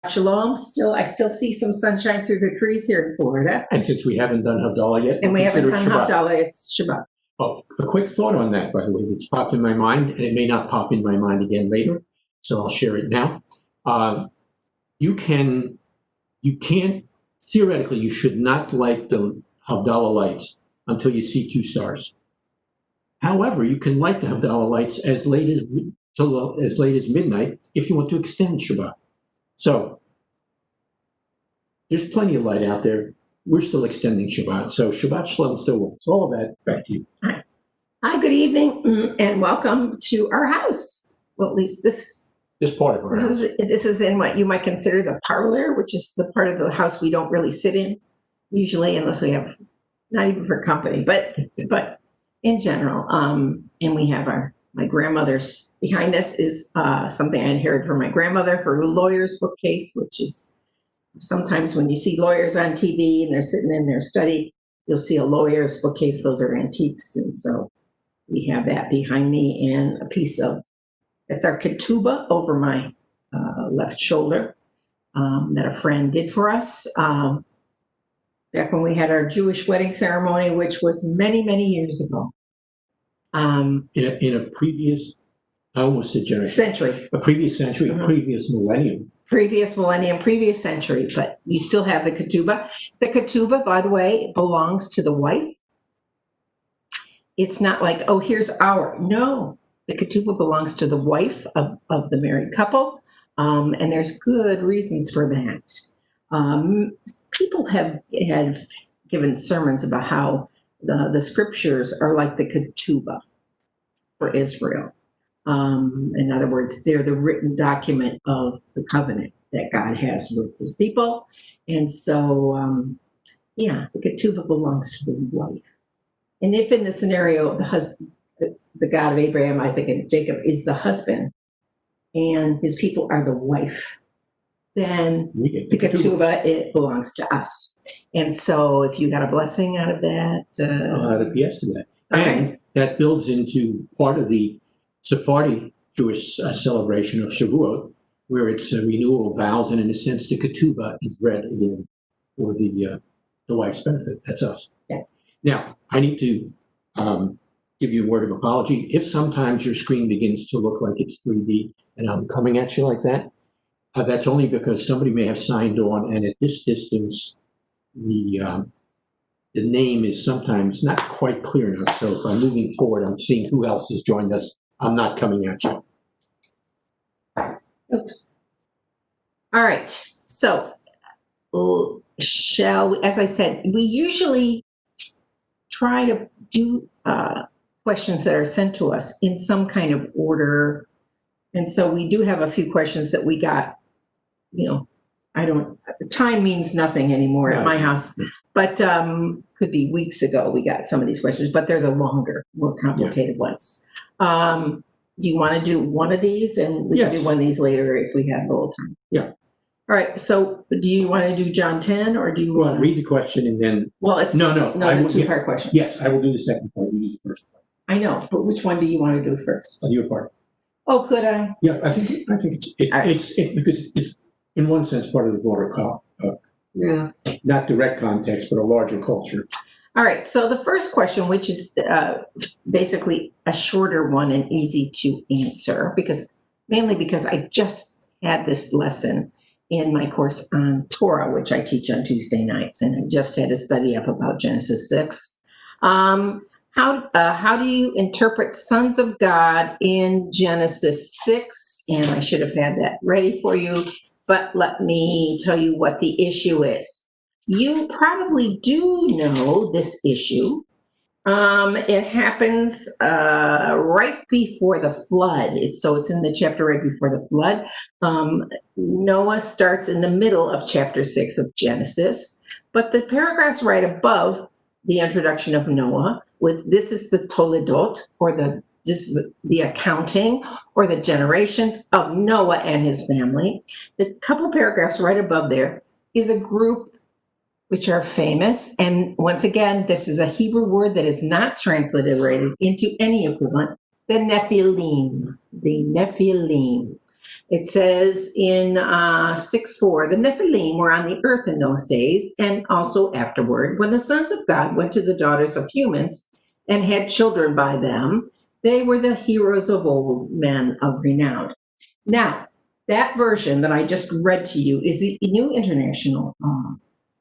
Shalom. I still see some sunshine through the trees here in Florida. And since we haven't done Havdalah yet, And we haven't done Shabbat. Havdalah, it's Shabbat. Oh, a quick thought on that, by the way, which popped in my mind, and it may not pop in my mind again later, so I'll share it now. You can't, theoretically, you should not light the Havdalah lights until you see 2 stars. However, you can light the Havdalah lights as late as midnight if you want to extend Shabbat. So there's plenty of light out there. We're still extending Shabbat. So Shabbat Shalom still works. All of that, back to you. Hi, good evening, and welcome to our house. Well, at least this part of our house. This is in what you might consider the parlor, which is the part of the house we don't really sit in, usually, unless we have, not even for company, but in general. And we have my grandmother's, behind us is something I inherited from my grandmother, her lawyer's bookcase, which is sometimes when you see lawyers on TV and they're sitting in their study, you'll see a lawyer's bookcase. Those are antiques. And so we have that behind me, and a piece of, that's our ketubah over my left shoulder that a friend did for us back when we had our Jewish wedding ceremony, which was many, many years ago. In a previous, I almost said generation. Century. A previous century, a previous millennium. Previous century, but you still have the ketubah. The ketubah, by the way, belongs to the wife. It's not like, oh, here's no, the ketubah belongs to the wife of the married couple, and there's good reasons for that. People have given sermons about how the scriptures are like the ketubah for Israel. In other words, they're the written document of the covenant that God has with his people. And so, the ketubah belongs to the wife. And if in the scenario, the husband, the God of Abraham, Isaac, and Jacob is the husband, and his people are the wife, then the ketubah, it belongs to us. And so if you got a blessing out of that. I'll add a PS to that. Okay. And that builds into part of the Sephardi Jewish celebration of Shavuot, where it's a renewal of vows, and in a sense, the ketubah is read again for the wife's benefit. That's us. Yeah. Now, I need to give you a word of apology. If sometimes your screen begins to look like it's 3D and I'm coming at you like that, that's only because somebody may have signed on, and at this distance, the name is sometimes not quite clear enough. So if I'm moving forward, I'm seeing who else has joined us. I'm not coming at you. Oops. All right. So shall we, as I said, we usually try to do questions that are sent to us in some kind of order. And so we do have a few questions that we got, time means nothing anymore at my house, but could be weeks ago we got some of these questions, but they're the longer, more complicated ones. Do you want to do one of these, and we can do one of these later if we have a little time? Yeah. All right. So do you want to do John 10, or do you want to read the question and then? Well, it's the two-part question. Yes, I will do the second part. You do the first part. I know, but which one do you want to do first? I'll do your part. Oh, could I? Yeah, I think it's because it's in one sense part of the broader not direct context, but a larger culture. All right. So the first question, which is basically a shorter one and easy to answer, mainly because I just had this lesson in my course on Torah, which I teach on Tuesday nights, and I just had to study up about Genesis 6. How do you interpret sons of God in Genesis 6? And I should have had that ready for you, but let me tell you what the issue is. You probably do know this issue. It happens right before the flood. It's in the chapter right before the flood. Noah starts in the middle of chapter 6 of Genesis, but the paragraphs right above the introduction of Noah, this is the Toledot, or this is the accounting or the generations of Noah and his family. The couple paragraphs right above there is a group which are famous. And once again, this is a Hebrew word that is not transliterated into any equivalent, the Nephilim. It says in 6:4, the Nephilim were on the earth in those days and also afterward. When the sons of God went to the daughters of humans and had children by them, they were the heroes of old, men of renown. Now, that version that I just read to you is the New International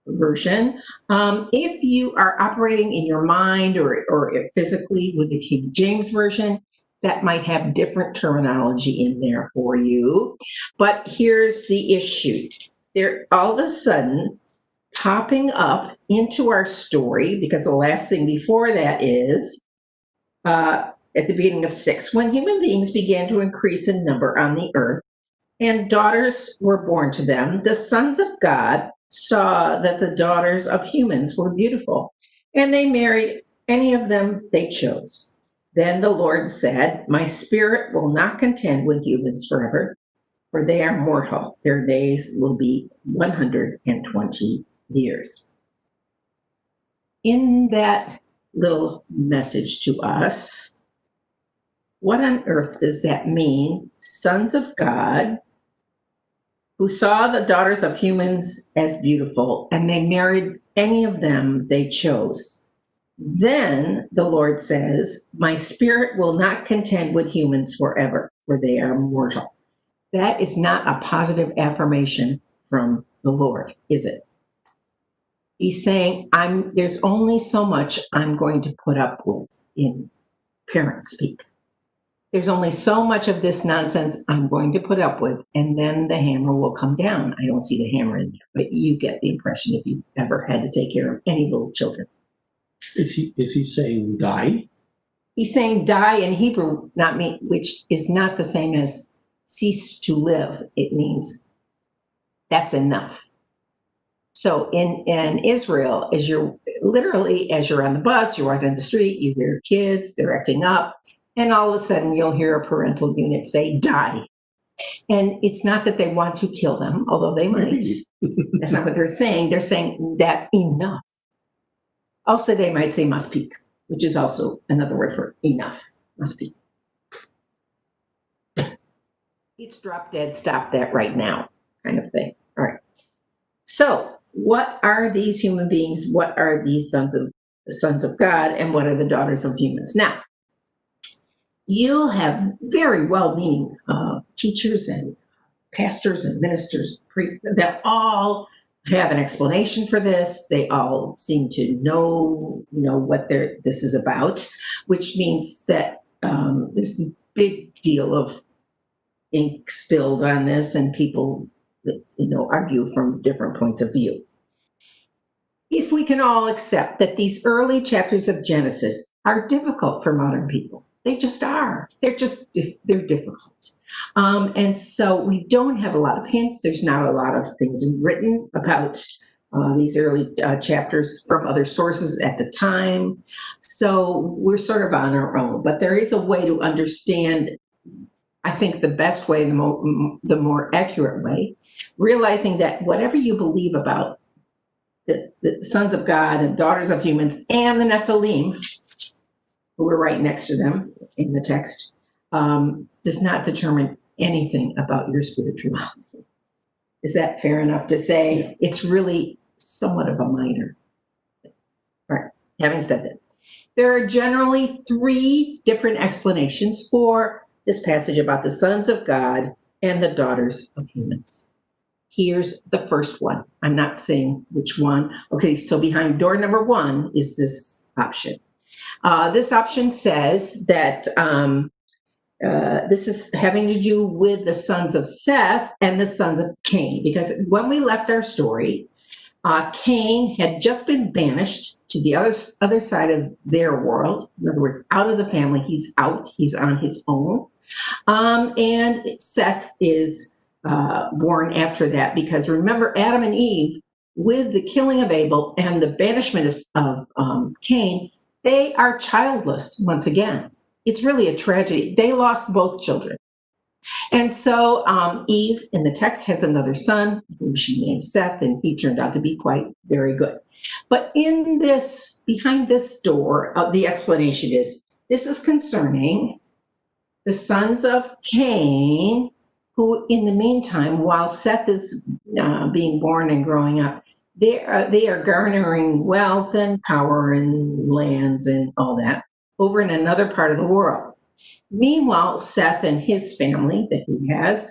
version. If you are operating in your mind or physically with the King James Version, that might have different terminology in there for you. But here's the issue. They're all of a sudden popping up into our story, because the last thing before that is at the beginning of 6, when human beings began to increase in number on the earth, and daughters were born to them, the sons of God saw that the daughters of humans were beautiful, and they married any of them they chose. Then the Lord said, my spirit will not contend with humans forever, for they are mortal. Their days will be 120 years. In that little message to us, what on earth does that mean? Sons of God who saw the daughters of humans as beautiful, and they married any of them they chose. Then the Lord says, my spirit will not contend with humans forever, for they are mortal. That is not a positive affirmation from the Lord, is it? He's saying, there's only so much I'm going to put up with in parent speak. There's only so much of this nonsense I'm going to put up with, and then the hammer will come down. I don't see the hammer in there, but you get the impression if you've ever had to take care of any little children. Is he saying die? He's saying die in Hebrew, not me, which is not the same as cease to live. It means that's enough. So in Israel, as you're on the bus, you're walking down the street, you hear kids, they're acting up, and all of a sudden you'll hear a parental unit say die. And it's not that they want to kill them, although they might. That's not what they're saying. They're saying that enough. Also, they might say maspik, which is also another word for enough. Maspik. It's drop dead, stop that right now, kind of thing. All right. So, what are these human beings? What are these sons of God? And what are the daughters of humans? Now, you'll have very well-meaning teachers and pastors and ministers, priests, that all have an explanation for this. They all seem to know what this is about, which means that there's a big deal of ink spilled on this, and people argue from different points of view. If we can all accept that these early chapters of Genesis are difficult for modern people, they just are. They're difficult. And so we don't have a lot of hints. There's not a lot of things written about these early chapters from other sources at the time. So we're sort of on our own. But there is a way to understand, I think, the best way, the more accurate way, realizing that whatever you believe about the sons of God and daughters of humans and the Nephilim, who were right next to them in the text, does not determine anything about your spirituality. Is that fair enough to say? Yeah. It's really somewhat of a minor. All right, having said that, there are generally 3 different explanations for this passage about the sons of God and the daughters of humans. Here's the first one. I'm not saying which one. Okay, so behind door number 1 is this option. This option says that this is having to do with the sons of Seth and the sons of Cain, because when we left our story, Cain had just been banished to the other side of their world. In other words, out of the family. He's out. He's on his own. And Seth is born after that, because remember, Adam and Eve, with the killing of Abel and the banishment of Cain, they are childless once again. It's really a tragedy. They lost both children. And so Eve in the text has another son whom she named Seth, and he turned out to be quite very good. But behind this door, the explanation is, this is concerning the sons of Cain, who in the meantime, while Seth is being born and growing up, they are garnering wealth and power and lands and all that over in another part of the world. Meanwhile, Seth and his family that he has,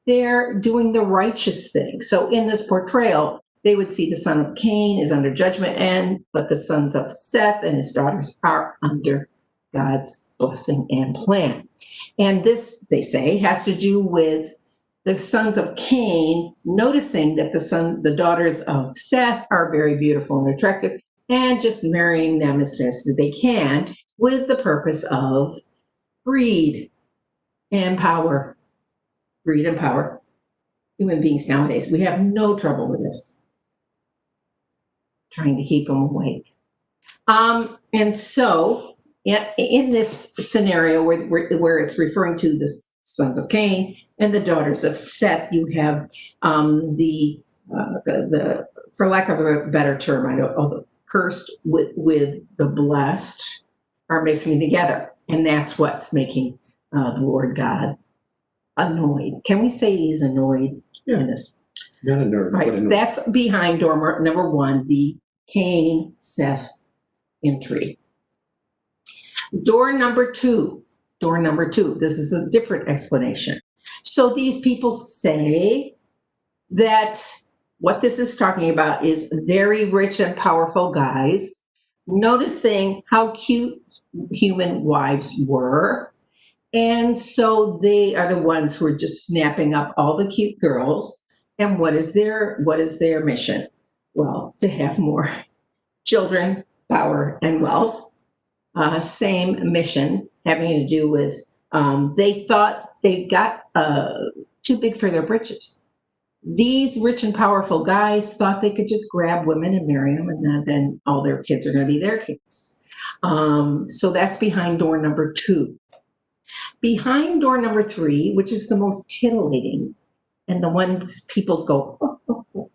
they're doing the righteous thing. So in this portrayal, they would see the son of Cain is under judgment, but the sons of Seth and his daughters are under God's blessing and plan. And this, they say, has to do with the sons of Cain noticing that the daughters of Seth are very beautiful and attractive, and just marrying them as fast as they can with the purpose of greed and power. Greed and power. Human beings nowadays, we have no trouble with this. Trying to keep them awake. And so in this scenario where it's referring to the sons of Cain and the daughters of Seth, you have the for lack of a better term, I don't know, the cursed with the blessed are mixing together. And that's what's making the Lord God annoyed. Can we say he's annoyed in this? Not a nerd, right. But annoyed. That's behind door number one, the Cain-Seth intrigue. Door number two, this is a different explanation. So these people say that what this is talking about is very rich and powerful guys noticing how cute human wives were. And so they are the ones who are just snapping up all the cute girls. And what is their mission? Well, to have more children, power, and wealth. Same mission having to do with, they thought they got too big for their britches. These rich and powerful guys thought they could just grab women and marry them, and then all their kids are going to be their kids. So that's behind door number two. Behind door number three, which is the most titillating, and the ones people go, oh,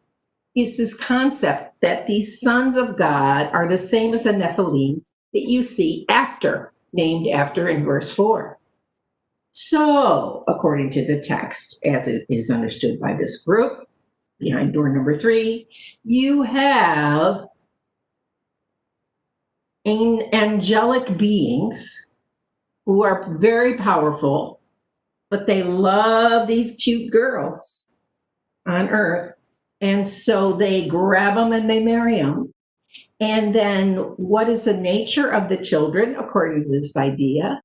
is this concept that these sons of God are the same as the Nephilim that you see named after in verse 4. So, according to the text, as it is understood by this group, behind door number 3, you have angelic beings who are very powerful, but they love these cute girls on earth. And so they grab them and they marry them. And then what is the nature of the children, according to this idea?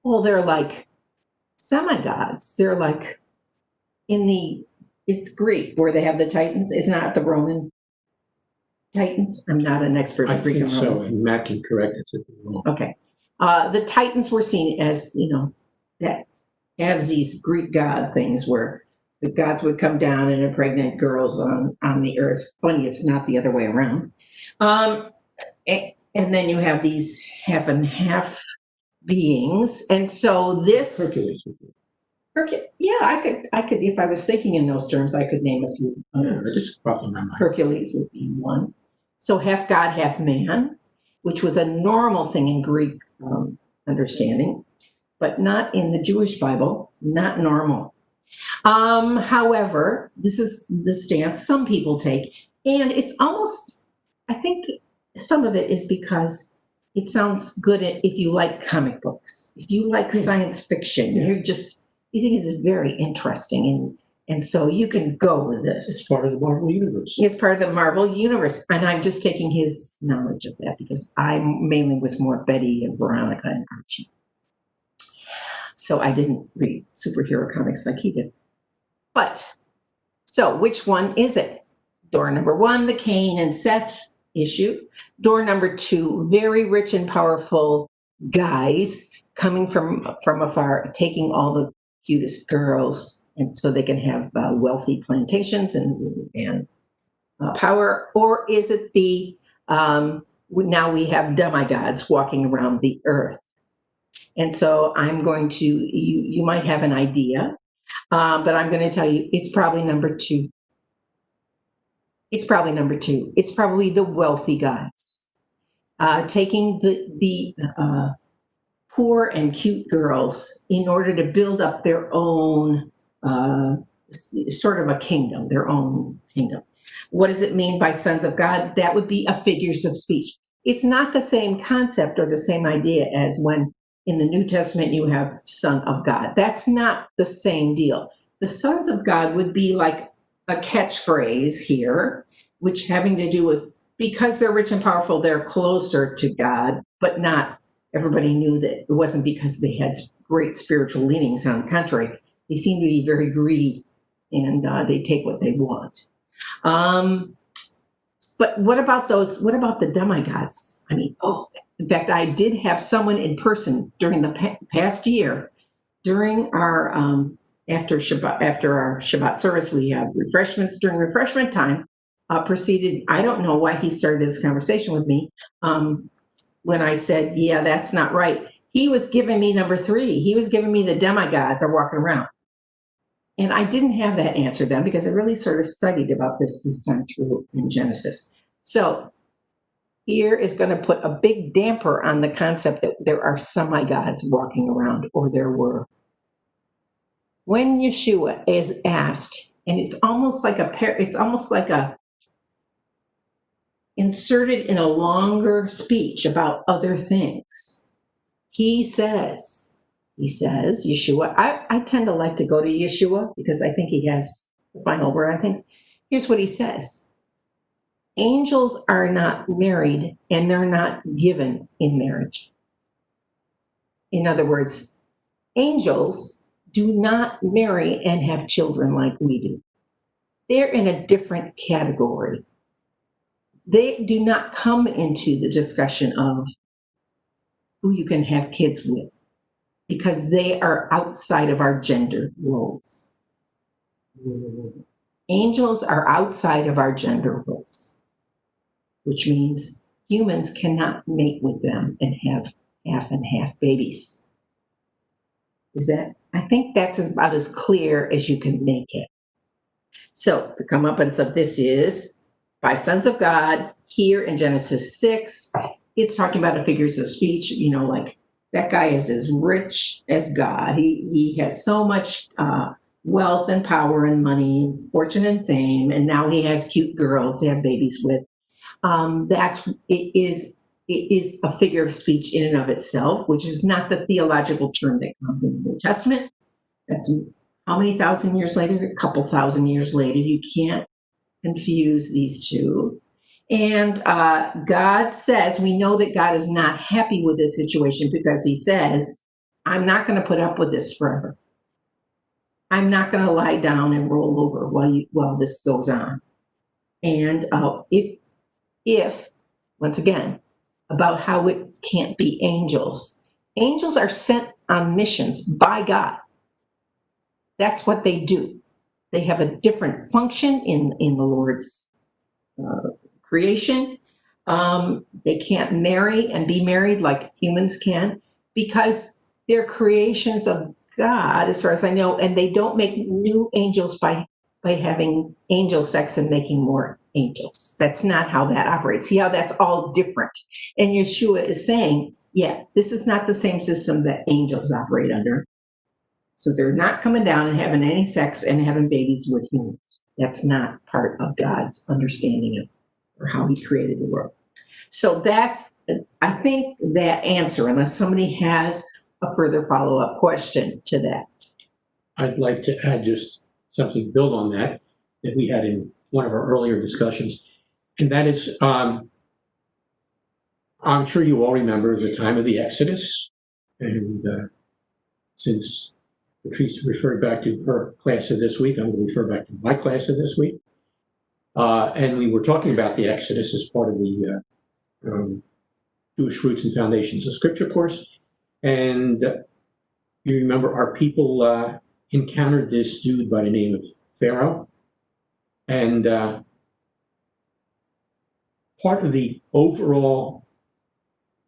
Well, they're like semi-gods. They're like it's Greek where they have the Titans. It's not the Roman Titans. I'm not an expert in Greek and Roman. I think so, and Matt can correct us if we're wrong. Okay. The Titans were seen as, that has these Greek god things where the gods would come down and impregnate girls on the earth. Funny, it's not the other way around. And then you have these half and half beings. And so this Hercules. Yeah, I could, if I was thinking in those terms, I could name a few. Just popped in my mind. Hercules would be one. So half God, half man, which was a normal thing in Greek understanding, but not in the Jewish Bible, not normal. However, this is the stance some people take, and it's almost, I think some of it is because it sounds good if you like comic books, if you like science fiction, you think this is very interesting, and so you can go with this. It's part of the Marvel Universe. It's part of the Marvel Universe, and I'm just taking his knowledge of that because I mainly was more Betty and Veronica and Archie. So I didn't read superhero comics like he did. But, so which one is it? Door number 1, the Cain and Seth issue. Door number 2, very rich and powerful guys coming from afar, taking all the cutest girls, and so they can have wealthy plantations and power. Or is it the, now we have demigods walking around the earth? And so I'm going to, you might have an idea, but I'm going to tell you it's probably number 2. It's probably number 2. It's probably the wealthy guys taking the poor and cute girls in order to build up their own sort of a kingdom, their own kingdom. What does it mean by sons of God? That would be a figures of speech. It's not the same concept or the same idea as when in the New Testament you have son of God. That's not the same deal. The sons of God would be like a catchphrase here, which having to do with because they're rich and powerful, they're closer to God, but not everybody knew that it wasn't because they had great spiritual leanings. On the contrary, they seem to be very greedy and they take what they want. But what about those? What about the demigods? I mean, in fact, I did have someone in person during the past year, during our after our Shabbat service, we have refreshments. During refreshment time, proceeded. I don't know why he started this conversation with me. When I said, "Yeah, that's not right," he was giving me number 3. He was giving me the demigods are walking around. And I didn't have that answer then because I really sort of studied about this time through in Genesis. So here is going to put a big damper on the concept that there are semi-gods walking around, or there were. When Yeshua is asked, and it's almost like inserted in a longer speech about other things. He says, Yeshua, I tend to like to go to Yeshua because I think he has the final word on things. Here's what he says. Angels are not married and they're not given in marriage. In other words, angels do not marry and have children like we do. They're in a different category. They do not come into the discussion of who you can have kids with, because they are outside of our gender roles. Angels are outside of our gender roles, which means humans cannot mate with them and have half and half babies. I think that's about as clear as you can make it. So the comeuppance of this is by sons of God here in Genesis 6. It's talking about the figures of speech, like that guy is as rich as God. He has so much wealth and power and money and fortune and fame, and now he has cute girls to have babies with. It is a figure of speech in and of itself, which is not the theological term that comes in the New Testament. That's how many thousand years later? A couple thousand years later. You can't confuse these two. And God says, we know that God is not happy with this situation because he says, I'm not going to put up with this forever. I'm not going to lie down and roll over while this goes on. And if, once again, about how it can't be angels. Angels are sent on missions by God. That's what they do. They have a different function in the Lord's creation. They can't marry and be married like humans can because they're creations of God, as far as I know, and they don't make new angels by having angel sex and making more angels. That's not how that operates. See how that's all different. And Yeshua is saying, yeah, this is not the same system that angels operate under. So they're not coming down and having any sex and having babies with humans. That's not part of God's understanding of or how he created the world. So I think that answer, unless somebody has a further follow-up question to that. I'd like to add just something to build on that we had in one of our earlier discussions. And that is, I'm sure you all remember the time of the Exodus. And since Patrice referred back to her class of this week, I'm going to refer back to my class of this week. And we were talking about the Exodus as part of the Jewish Roots and Foundations of Scripture course. And you remember our people encountered this dude by the name of Pharaoh. And part of the overall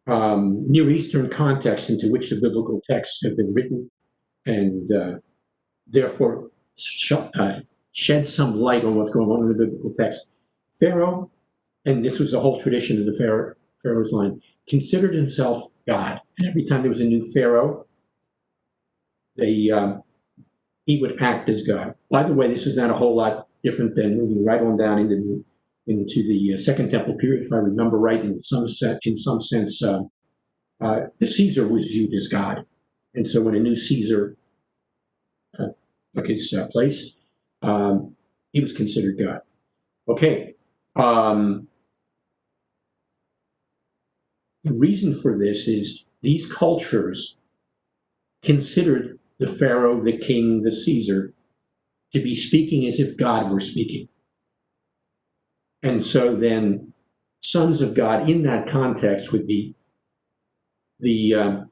Near Eastern context into which the biblical texts have been written and therefore shed some light on what's going on in the biblical text. Pharaoh, and this was the whole tradition of the Pharaoh's line, considered himself God. And every time there was a new pharaoh, he would act as God. By the way, this is not a whole lot different than moving right on down into the Second Temple period, if I remember right. In some sense, the Caesar was viewed as God, and so when a new Caesar took his place, he was considered God. Okay. The reason for this is these cultures considered the Pharaoh, the king, the Caesar to be speaking as if God were speaking. And so then sons of God in that context would be the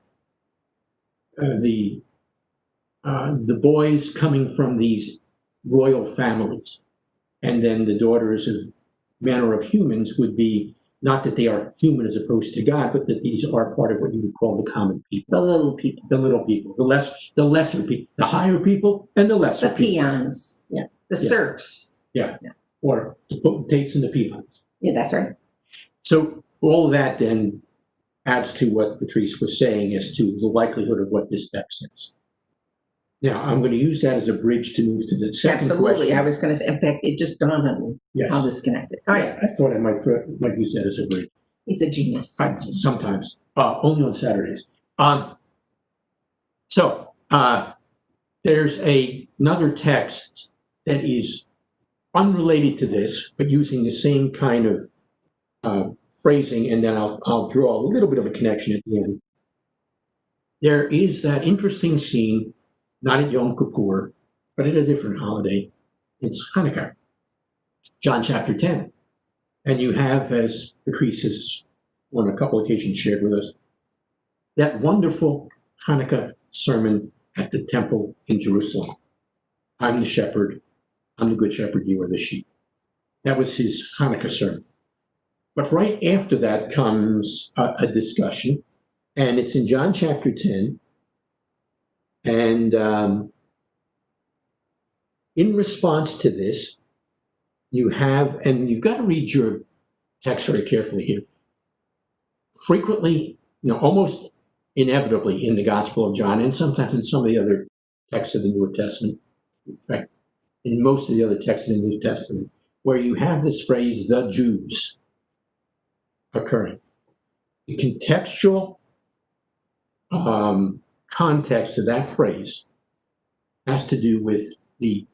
boys coming from these royal families. And then the daughters of manner of humans would be not that they are human as opposed to God, but that these are part of what you would call the common people. The little people. The little people, the lesser people, the higher people and the lesser The people. peons. Yeah. The serfs. Yeah. Or the potentates and the peons. Yeah, that's right. So all of that then adds to what Patrice was saying as to the likelihood of what this text says. Now, I'm going to use that as a bridge to move to the second Absolutely. question. I was going to say, in fact, it just dawned on me Yes. how disconnected. All right. Yeah, I thought I might use that as a bridge. He's a genius. Sometimes, only on Saturdays. So there's another text that is unrelated to this, but using the same kind of phrasing, and then I'll draw a little bit of a connection at the end. There is that interesting scene, not at Yom Kippur, but at a different holiday. It's Hanukkah, John chapter 10. And you have, as Patrice has on a couple occasions shared with us, that wonderful Hanukkah sermon at the temple in Jerusalem. I'm the shepherd, I'm the good shepherd, you are the sheep. That was his Hanukkah sermon. But right after that comes a discussion, and it's in John chapter 10. And in response to this, you have, and you've got to read your text very carefully here. Frequently, almost inevitably in the Gospel of John, and sometimes in some of the other texts of the New Testament, in fact, in most of the other texts of the New Testament, where you have this phrase, the Jews, occurring. The contextual context of that phrase has to do with the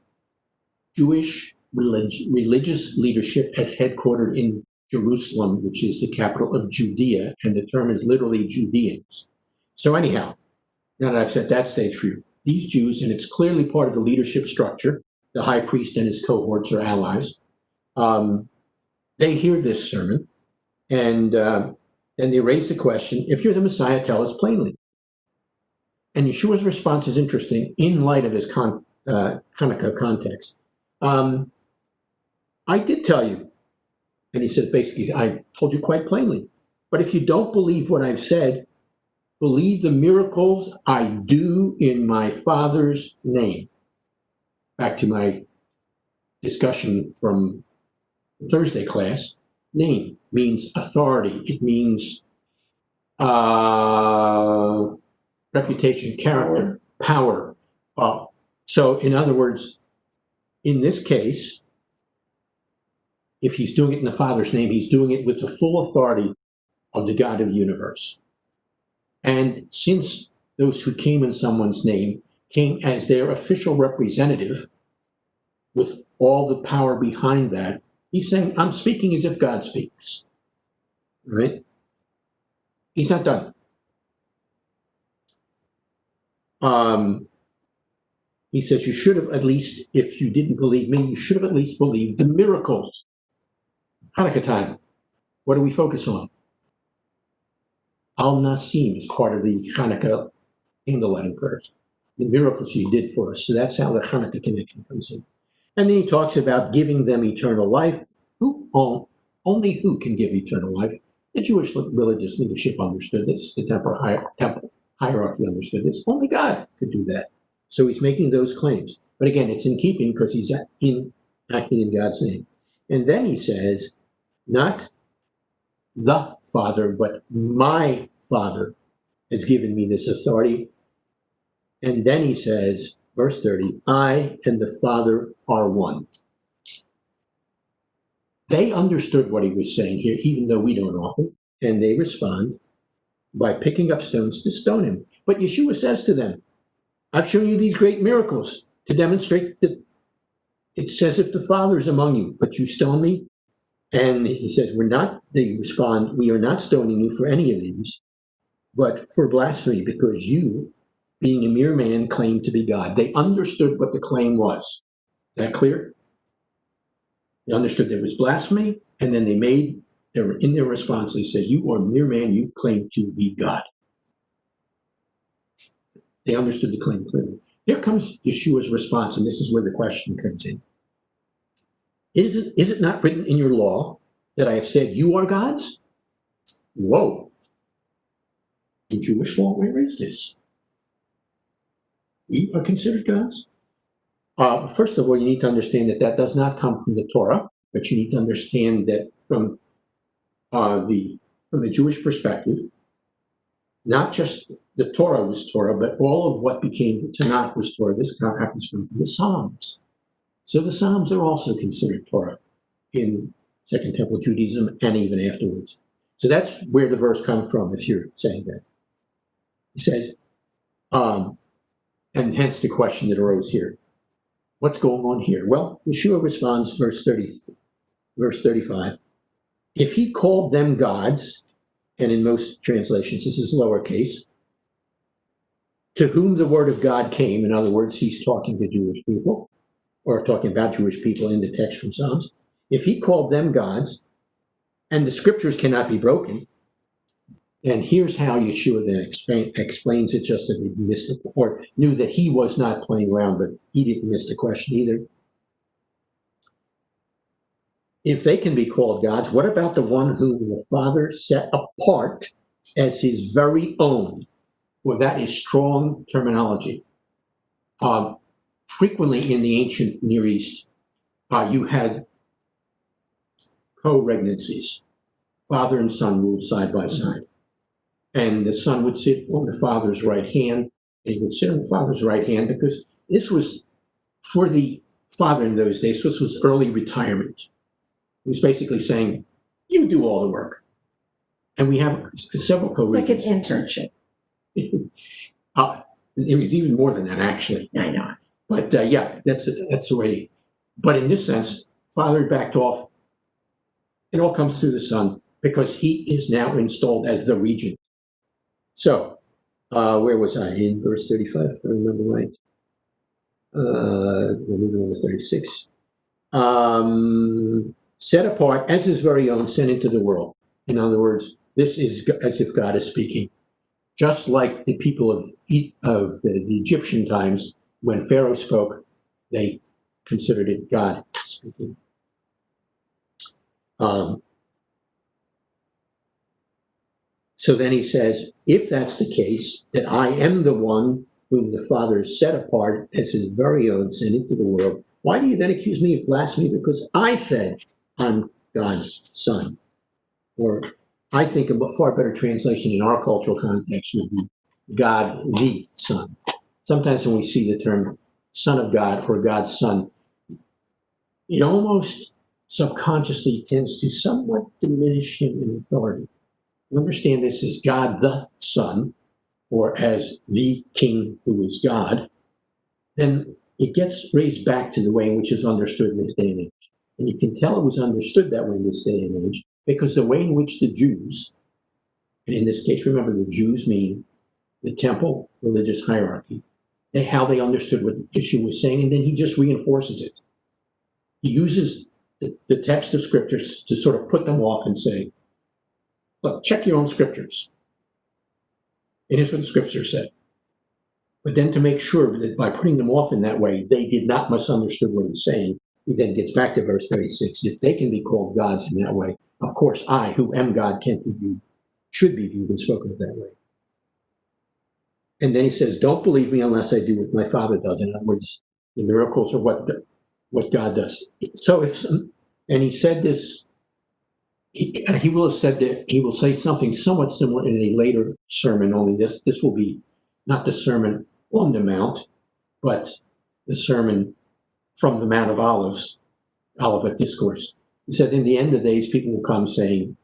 Jewish religious leadership as headquartered in Jerusalem, which is the capital of Judea, and the term is literally Judeans. So anyhow, now that I've set that stage for you, these Jews, and it's clearly part of the leadership structure, the high priest and his cohorts or allies, they hear this sermon, and they raise the question, if you're the Messiah, tell us plainly. And Yeshua's response is interesting in light of his Hanukkah context. I did tell you. And he said, basically, I told you quite plainly. But if you don't believe what I've said, believe the miracles I do in my Father's name. Back to my discussion from Thursday class. Name means authority. It means reputation, character, power. So in other words, in this case, if he's doing it in the Father's name, he's doing it with the full authority of the God of the universe. And since those who came in someone's name came as their official representative with all the power behind that, he's saying, I'm speaking as if God speaks. Right? He's not done. He says, you should have at least, if you didn't believe me, you should have at least believed the miracles. Hanukkah time. What do we focus on? Al-Nasim is part of the Hanukkah candlelighting prayers. The miracles he did for us. So that's how the Hanukkah connection comes in. And then he talks about giving them eternal life. Only who can give eternal life? The Jewish religious leadership understood this. The temple hierarchy understood this. Only God could do that. So he's making those claims. But again, it's in keeping because he's acting in God's name. And then he says, not the Father, but my Father has given me this authority. And then he says, verse 30, I and the Father are one. They understood what he was saying here, even though we don't often, and they respond by picking up stones to stone him. But Yeshua says to them, I've shown you these great miracles to demonstrate that it says if the Father is among you, but you stone me. And he says, they respond, we are not stoning you for any of these, but for blasphemy, because you, being a mere man, claim to be God. They understood what the claim was. Is that clear? They understood there was blasphemy, and then in their response, they said, you are a mere man, you claim to be God. They understood the claim clearly. Here comes Yeshua's response, and this is where the question comes in. Is it not written in your law that I have said you are gods? Whoa. In Jewish law, where is this? We are considered gods? First of all, you need to understand that does not come from the Torah, but you need to understand that from the Jewish perspective, not just the Torah was Torah, but all of what became the Tanakh was Torah. This happens from the Psalms. So the Psalms are also considered Torah in Second Temple Judaism and even afterwards. So that's where the verse comes from, if you're saying that. He says, and hence the question that arose here. What's going on here? Well, Yeshua responds, verse 35. If he called them gods, and in most translations this is lowercase, to whom the word of God came, in other words, he's talking to Jewish people, or talking about Jewish people in the text from Psalms. If he called them gods, and the scriptures cannot be broken, and here's how Yeshua then explains it, just as he missed it, or knew that he was not playing around, but he didn't miss the question either. If they can be called gods, what about the one whom the Father set apart as his very own? Well, that is strong terminology. Frequently in the ancient Near East, you had co-regnancies. Father and son ruled side by side. And the son would sit on the father's right hand, and he would sit on the father's right hand because this was, for the father in those days, this was early retirement. He was basically saying, you do all the work. And we have several co-regents. It's like an internship. It was even more than that, actually. I know. But yeah, that's the way. But in this sense, father backed off. It all comes through the son because he is now installed as the regent. So, where was I? In verse 35, if I remember right. We're moving on to 36. Set apart as his very own, sent into the world. In other words, this is as if God is speaking. Just like the people of the Egyptian times, when Pharaoh spoke, they considered it God speaking. So then he says, if that's the case, that I am the one whom the Father set apart as his very own, sent into the world, why do you then accuse me of blasphemy? Because I said I'm God's son. Or I think a far better translation in our cultural context would be God the Son. Sometimes when we see the term Son of God or God's Son, it almost subconsciously tends to somewhat diminish him in authority. Understand this as God the Son, or as the King who is God, then it gets raised back to the way in which it's understood in this day and age. And you can tell it was understood that way in this day and age because the way in which the Jews, and in this case, remember the Jews mean the temple religious hierarchy, how they understood what Yeshua was saying, and then he just reinforces it. He uses the text of scriptures to sort of put them off and say, look, check your own scriptures. And here's what the scripture said. But then to make sure that by putting them off in that way, they did not misunderstood what he's saying, he then gets back to verse 36. If they can be called gods in that way, of course I, who am God, can't be viewed, should be viewed and spoken of that way. And then he says, don't believe me unless I do what my Father does. In other words, the miracles are what God does. So and he said this he will have said that he will say something somewhat similar in a later sermon, only this will be not the sermon on the Mount, but the sermon from the Mount of Olives, Olivet Discourse. He says, in the end of days, people will come saying,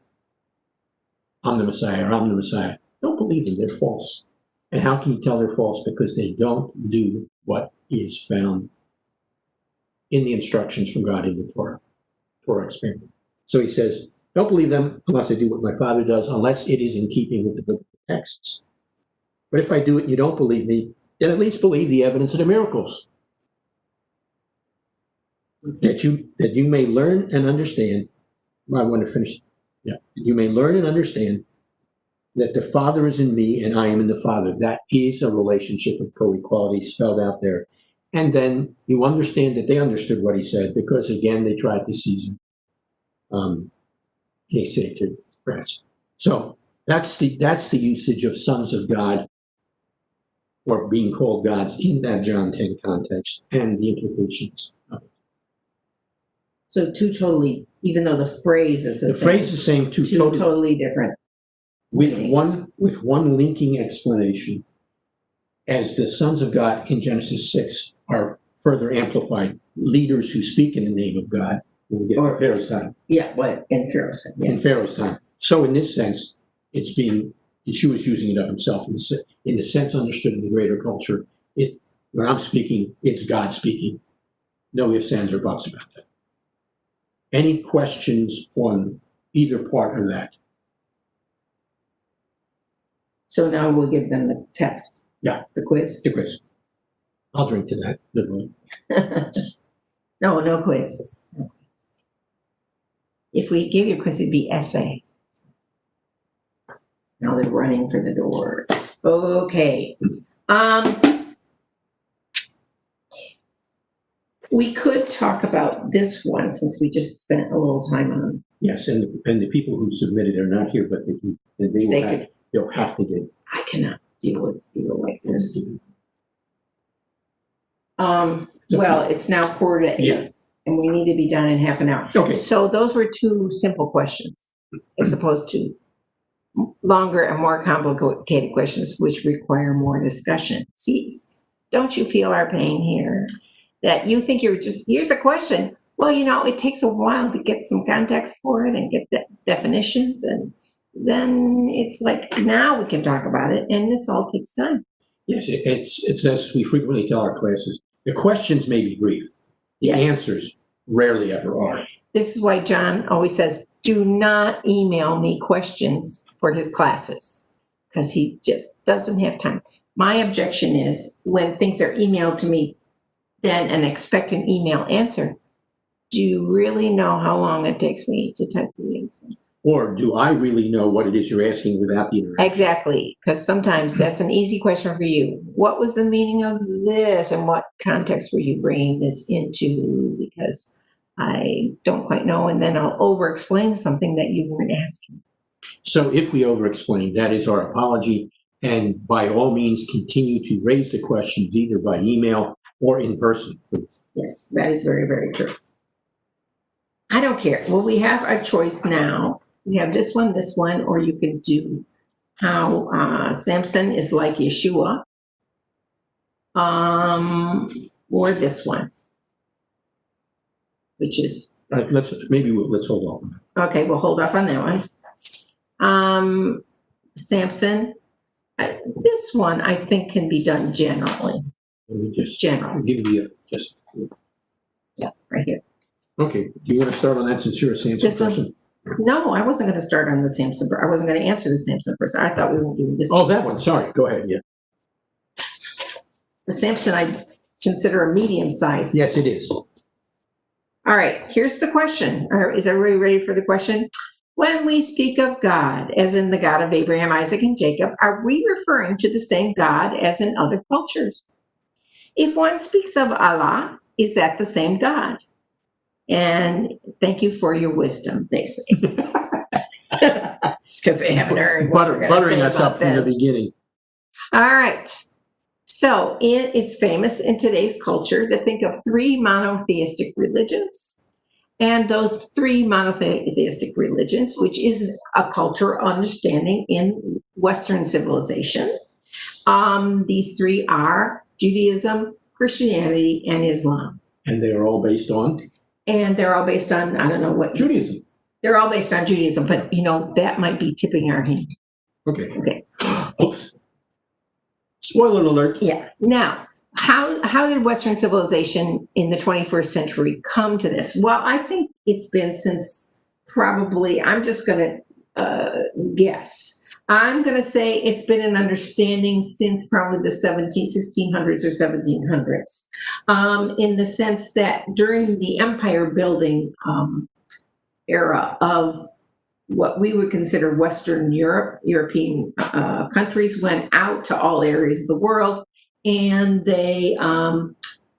I'm the Messiah, or I'm the Messiah. Don't believe them, they're false. And how can you tell they're false? Because they don't do what is found in the instructions from God in the Torah experiment. So he says, don't believe them unless I do what my Father does, unless it is in keeping with the biblical texts. But if I do it and you don't believe me, then at least believe the evidence of the miracles. That you may learn and understand. I want to finish. Yeah. You may learn and understand that the Father is in me and I am in the Father. That is a relationship of co-equality spelled out there. And then you understand that they understood what he said, because again, they tried to seize him. They say to press. So that's the usage of sons of God, or being called gods, in that John 10 context, and the implications of it. So two totally, even though the phrase is the same. Phrase is the same, two totally different. With one linking explanation, as the sons of God in Genesis 6 are further amplified, leaders who speak in the name of God. We'll get to Pharaoh's time. Yeah, what in Pharaoh's time? Yes. In Pharaoh's time. So in this sense, Yeshua is using it of himself in the sense understood in the greater culture. When I'm speaking, it's God speaking. No ifs, ands, or buts about that. Any questions on either part of that? So now we'll give them the test. Yeah. The quiz. The quiz. I'll drink to that. Good one. No quiz. If we give you a quiz, it'd be essay. Now they're running for the doors. Okay. We could talk about this one since we just spent a little time on. Yes, and the people who submitted are not here, but they'll have to get. I cannot deal with people like this. Well, it's now 7:45, yeah, and we need to be done in half an hour. Okay. So those were two simple questions, as opposed to longer and more complicated questions, which require more discussion. See, don't you feel our pain here? That you think here's a question. Well, it takes a while to get some context for it and get the definitions, and then it's like, now we can talk about it, and this all takes time. Yes, it's as we frequently tell our classes, the questions may be brief. The answers rarely ever are. This is why John always says, do not email me questions for his classes, because he just doesn't have time. My objection is when things are emailed to me then and expect an email answer, do you really know how long it takes me to type the answer? Or do I really know what it is you're asking without the interaction? Exactly, because sometimes that's an easy question for you. What was the meaning of this, and what context were you bringing this into? Because I don't quite know, and then I'll over-explain something that you weren't asking. So if we over-explain, that is our apology, and by all means continue to raise the questions either by email or in person, please. Yes, that is very, very true. I don't care. Well, we have a choice now. We have this one, or you could do how Samson is like Yeshua, or this one, which is. Let's hold off on that. Okay, we'll hold off on that one. Samson, this one I think can be done generally. Let me just general. Give you right here. Okay, do you want to start on that since you're a Samson person? No, I wasn't going to start on the Samson. I wasn't going to answer the Samson person. I thought we were doing this. Oh, that one. Sorry. Go ahead. Yeah. The Samson I consider a medium size. Yes, it is. All right. Here's the question. Is everybody ready for the question? When we speak of God, as in the God of Abraham, Isaac, and Jacob, are we referring to the same God as in other cultures? If one speaks of Allah, is that the same God? And thank you for your wisdom, they say. Because they haven't heard what we're buttering us up this. from the beginning. All right. So it's famous in today's culture to think of three monotheistic religions And those three monotheistic religions, which is a cultural understanding in Western civilization, these three are Judaism, Christianity, and Islam. And they are all based on And they're all based on, I don't know what. Judaism. They're all based on Judaism, but that might be tipping our hand. Okay. Okay. Oops. Spoiler alert. Yeah. Now, how did Western civilization in the 21st century come to this? Well, I think it's been since probably, I'm just going to guess. I'm going to say it's been an understanding since probably the 1600s or 1700s, in the sense that during the empire building era of what we would consider Western European countries went out to all areas of the world, and they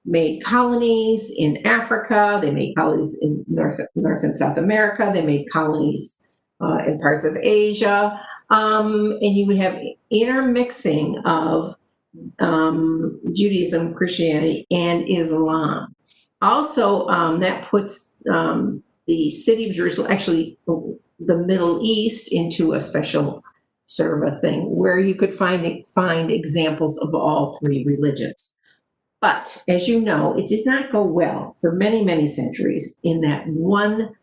made colonies in Africa, they made colonies in North and South America, they made colonies in parts of Asia, and you would have intermixing of Judaism, Christianity, and Islam. Also, that puts the city of Jerusalem, actually the Middle East, into a special sort of a thing where you could find examples of all three religions. But as you know, it did not go well for many, many centuries in that one,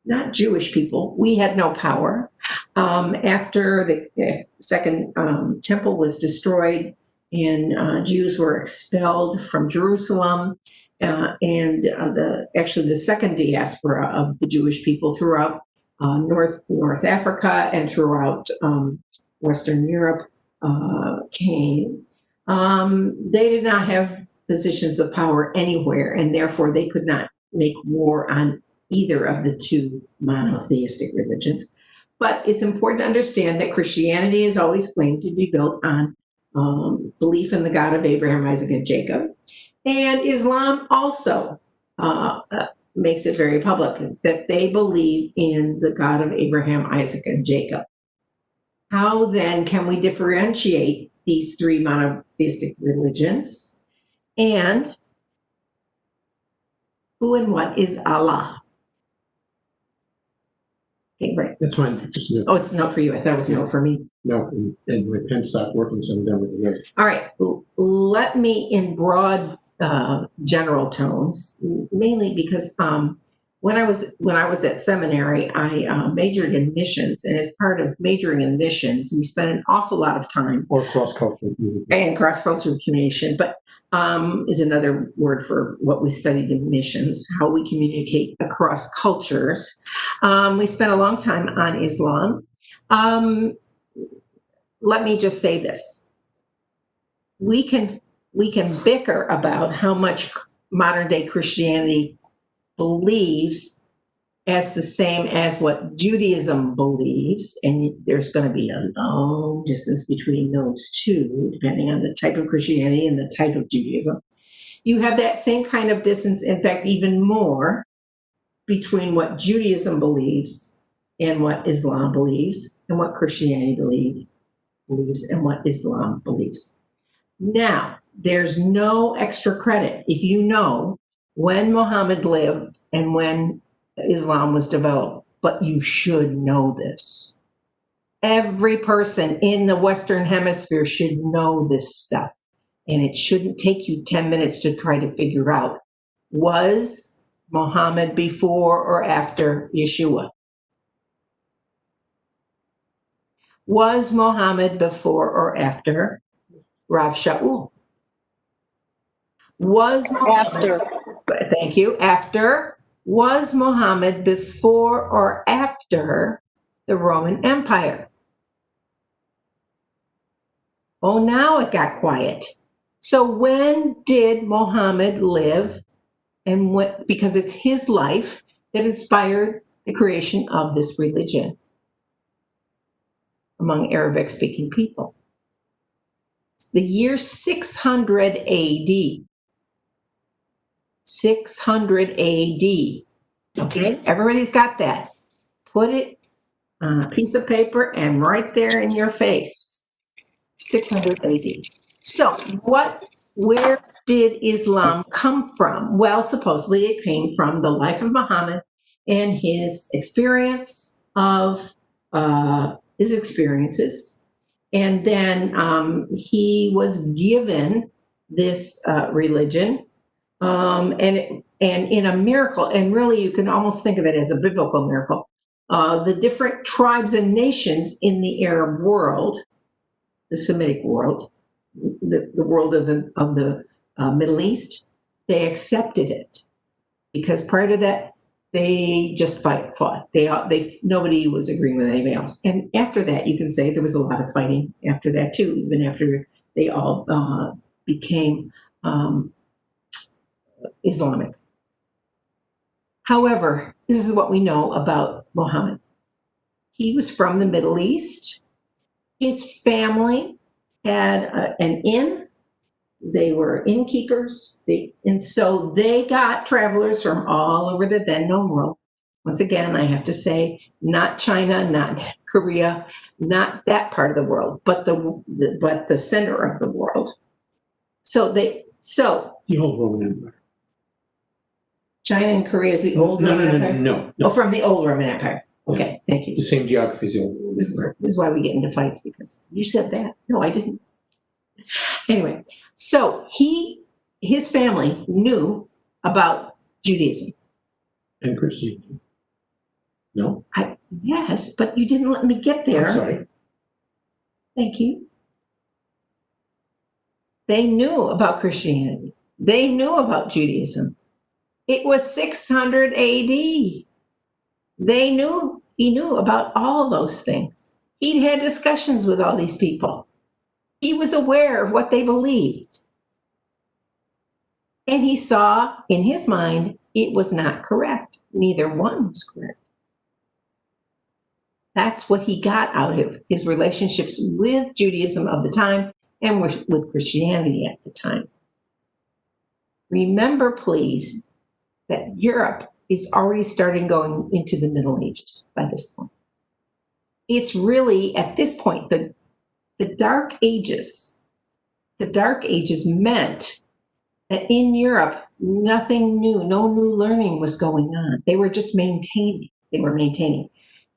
not Jewish people, we had no power. After the second temple was destroyed and Jews were expelled from Jerusalem, and the second diaspora of the Jewish people throughout North Africa and throughout Western Europe came. They did not have positions of power anywhere, and therefore they could not make war on either of the two monotheistic religions. But it's important to understand that Christianity is always claimed to be built on belief in the God of Abraham, Isaac, and Jacob. And Islam also makes it very public that they believe in the God of Abraham, Isaac, and Jacob. How then can we differentiate these three monotheistic religions? And who and what is Allah? Okay, right. That's fine. Just no. Oh, it's no for you. I thought it was no for me. No, and my pen stopped working, so I'm done with the notes. All right. Let me, in broad general tones, mainly because when I was at seminary, I majored in missions, and as part of majoring in missions, we spent an awful lot of time Or cross-cultural communication. and cross-cultural communication, but is another word for what we studied in missions, how we communicate across cultures. We spent a long time on Islam. Let me just say this. We can bicker about how much modern day Christianity believes as the same as what Judaism believes, and there's going to be a long distance between those two, depending on the type of Christianity and the type of Judaism. You have that same kind of distance, in fact, even more, between what Judaism believes and what Islam believes, and what Christianity believes and what Islam believes. Now, there's no extra credit if you know when Muhammad lived and when Islam was developed, but you should know this. Every person in the Western Hemisphere should know this stuff, and it shouldn't take you 10 minutes to try to figure out, was Muhammad before or after Yeshua? Was Muhammad before or after Rav Shaul? Was Muhammad, thank you, after. Was Muhammad before or after the Roman Empire? Oh, now it got quiet. So when did Muhammad live? And what, because it's his life that inspired the creation of this religion among Arabic speaking people. It's the year 600 AD. 600 AD. Okay, everybody's got that. Put it on a piece of paper and right there in your face. 600 AD. So where did Islam come from? Well, supposedly it came from the life of Muhammad and his experience of his experiences. And then he was given this religion, and in a miracle, and really you can almost think of it as a biblical miracle. The different tribes and nations in the Arab world, the Semitic world, the world of the Middle East, they accepted it, because prior to that they just fought. Nobody was agreeing with anybody else. And after that, you can say there was a lot of fighting after that too, even after they all became Islamic. However, this is what we know about Muhammad. He was from the Middle East. His family had an inn. They were innkeepers. And so they got travelers from all over the then known world. Once again, I have to say, not China, not Korea, not that part of the world, but the center of the world. The old Roman Empire. China and Korea is the old Roman Empire? No. Oh, from the old Roman Empire. Okay, thank you. The same geography as the old Roman Empire. This is why we get into fights, because you said that. No, I didn't. Anyway, so his family knew about Judaism. And Christianity. No? Yes, but you didn't let me get there. I'm sorry. Thank you. They knew about Christianity. They knew about Judaism. It was 600 AD. He knew about all those things. He'd had discussions with all these people. He was aware of what they believed. And he saw in his mind it was not correct. Neither one was correct. That's what he got out of his relationships with Judaism of the time and with Christianity at the time. Remember, please, that Europe is already starting going into the Middle Ages by this point. It's really, at this point, the Dark Ages. The Dark Ages meant that in Europe, nothing new, no new learning was going on. They were just maintaining.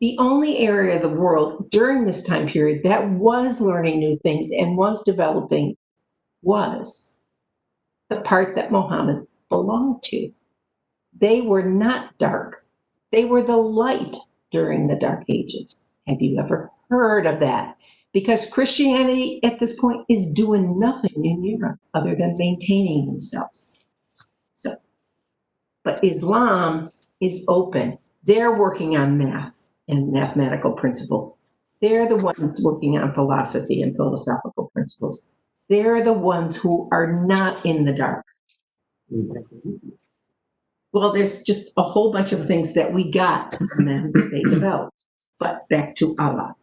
The only area of the world during this time period that was learning new things and was developing was the part that Muhammad belonged to. They were not dark. They were the light during the Dark Ages. Have you ever heard of that? Because Christianity at this point is doing nothing in Europe other than maintaining themselves. But Islam is open. They're working on math and mathematical principles. They're the ones working on philosophy and philosophical principles. They're the ones who are not in the dark. Well, there's just a whole bunch of things that we got from them that they developed. But back to Allah.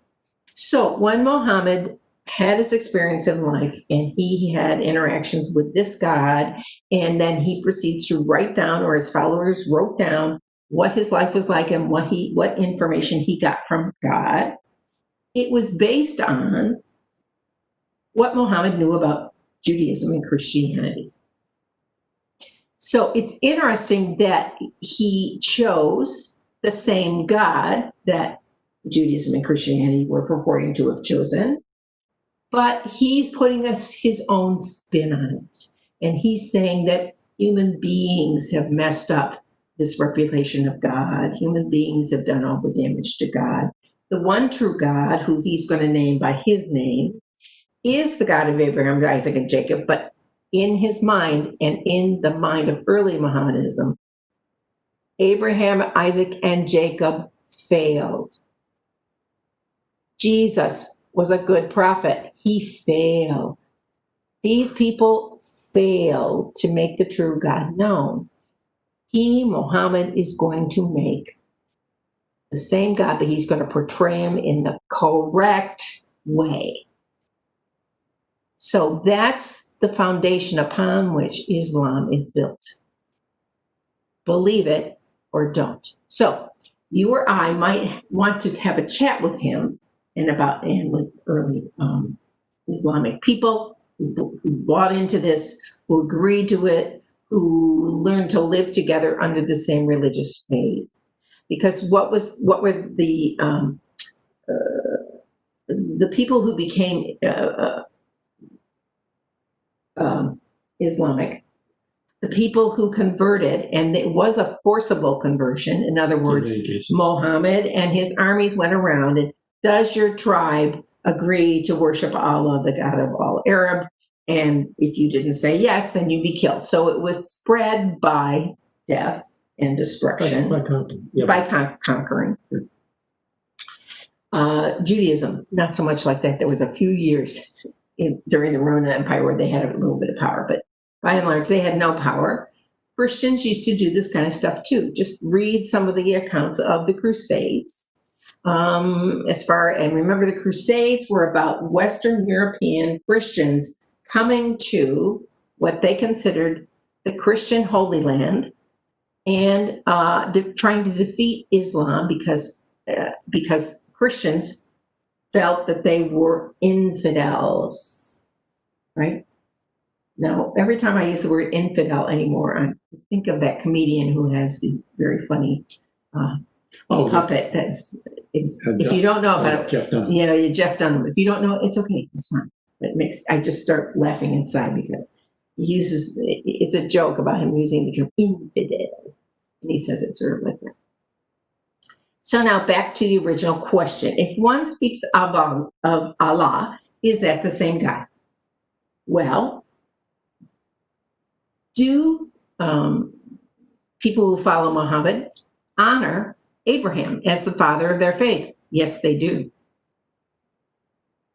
So when Muhammad had his experience in life and he had interactions with this God, and then he proceeds to write down, or his followers wrote down, what his life was like and what information he got from God, it was based on what Muhammad knew about Judaism and Christianity. So it's interesting that he chose the same God that Judaism and Christianity were purporting to have chosen, but he's putting his own spin on it. And he's saying that human beings have messed up this reputation of God. Human beings have done all the damage to God. The one true God, who he's going to name by his name, is the God of Abraham, Isaac, and Jacob, but in his mind and in the mind of early Mohammedanism, Abraham, Isaac, and Jacob failed. Jesus was a good prophet. He failed. These people failed to make the true God known. Muhammad, is going to make the same God, but he's going to portray him in the correct way. So that's the foundation upon which Islam is built. Believe it or don't. So you or I might want to have a chat with him and with early Islamic people who bought into this who agreed to it, who learned to live together under the same religious faith. Because what were the people who became Islamic, the people who converted, and it was a forcible conversion. In other words, Mohammed and his armies went around and, does your tribe agree to worship Allah, the God of all Arab? And if you didn't say yes, then you'd be killed. So it was spread by death and destruction. By conquering. Judaism, not so much like that. There was a few years during the Roman Empire where they had a little bit of power, but by and large, they had no power. Christians used to do this kind of stuff too. Just read some of the accounts of the Crusades. And remember, the Crusades were about Western European Christians coming to what they considered the Christian Holy Land and trying to defeat Islam because Christians felt that they were infidels, right? Now, every time I use the word infidel anymore, I think of that comedian who has the very funny puppet. If you don't know about it, Jeff Dunham. Yeah, Jeff Dunham. If you don't know, it's okay. It's fine. I just start laughing inside because it's a joke about him using the term infidel. And he says it sort of like that. So now back to the original question. If one speaks of Allah, is that the same God? Well, do people who follow Muhammad honor Abraham as the father of their faith? Yes, they do.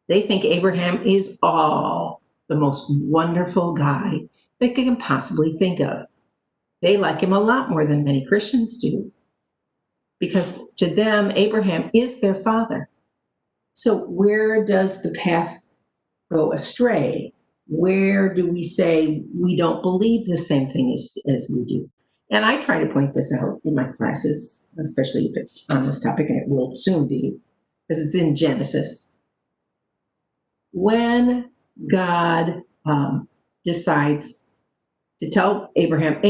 They think Abraham is the most wonderful guy they can possibly think of. They like him a lot more than many Christians do, because to them, Abraham is their father. So where does the path go astray? Where do we say we don't believe the same thing as we do? And I try to point this out in my classes, especially if it's on this topic, and it will soon be, because it's in Genesis. When God decides to tell Abraham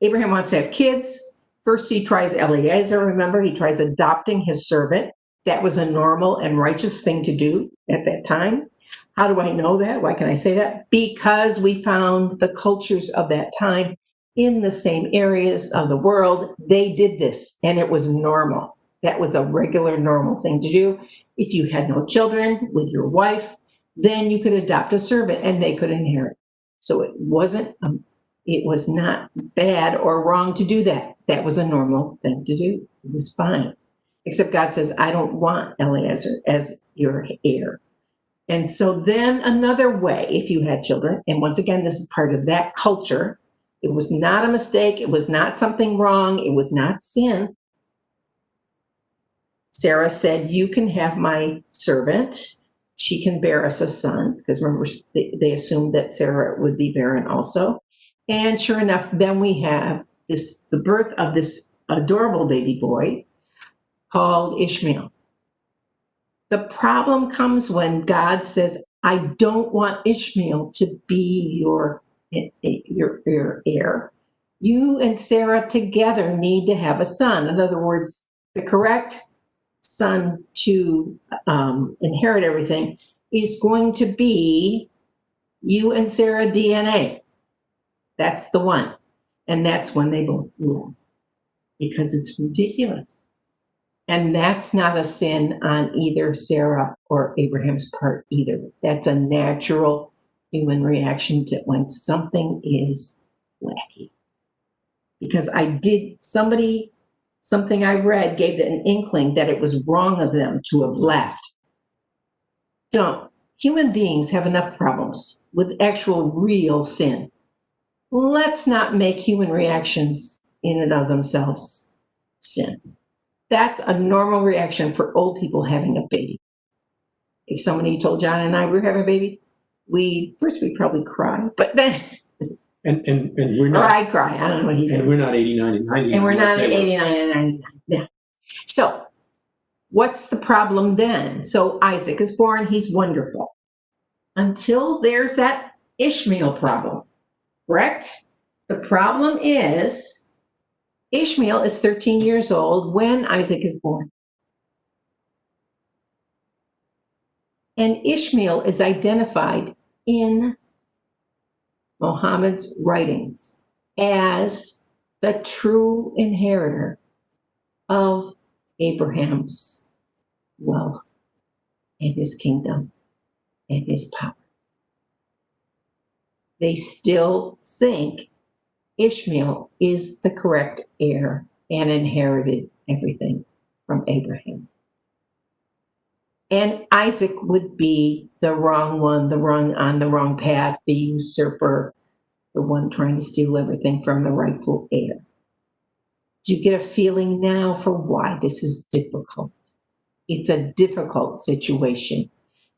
wants to have kids. First, he tries Eliezer, remember? He tries adopting his servant. That was a normal and righteous thing to do at that time. How do I know that? Why can I say that? Because we found the cultures of that time in the same areas of the world. They did this, and it was normal. That was a regular, normal thing to do. If you had no children with your wife, then you could adopt a servant, and they could inherit. So it was not bad or wrong to do that. That was a normal thing to do. It was fine. Except God says, I don't want Eliezer as your heir. And so then another way, if you had children, and once again, this is part of that culture, it was not a mistake, it was not something wrong, it was not sin. Sarah said, you can have my servant. She can bear us a son, because remember, they assumed that Sarah would be barren also. And sure enough, then we have the birth of this adorable baby boy called Ishmael. The problem comes when God says, I don't want Ishmael to be your heir. You and Sarah together need to have a son. In other words, the correct son to inherit everything is going to be you and Sarah DNA. That's the one. And that's when they both rule, because it's ridiculous. And that's not a sin on either Sarah or Abraham's part either. That's a natural human reaction to when something is wacky. Because something I read gave it an inkling that it was wrong of them to have left. Don't. Human beings have enough problems with actual real sin. Let's not make human reactions in and of themselves sin. That's a normal reaction for old people having a baby. If somebody told John and I we were having a baby, we'd probably cry, but then and we're not. Or I'd cry. I don't know what he did. And we're not 89 and 90. And we're not 89 and 99. Yeah. So what's the problem then? So Isaac is born. He's wonderful. Until there's that Ishmael problem, correct? The problem is Ishmael is 13 years old when Isaac is born. And Ishmael is identified in Muhammad's writings as the true inheritor of Abraham's wealth and his kingdom and his power. They still think Ishmael is the correct heir and inherited everything from Abraham. And Isaac would be the wrong one, on the wrong path, the usurper, the one trying to steal everything from the rightful heir. Do you get a feeling now for why this is difficult? It's a difficult situation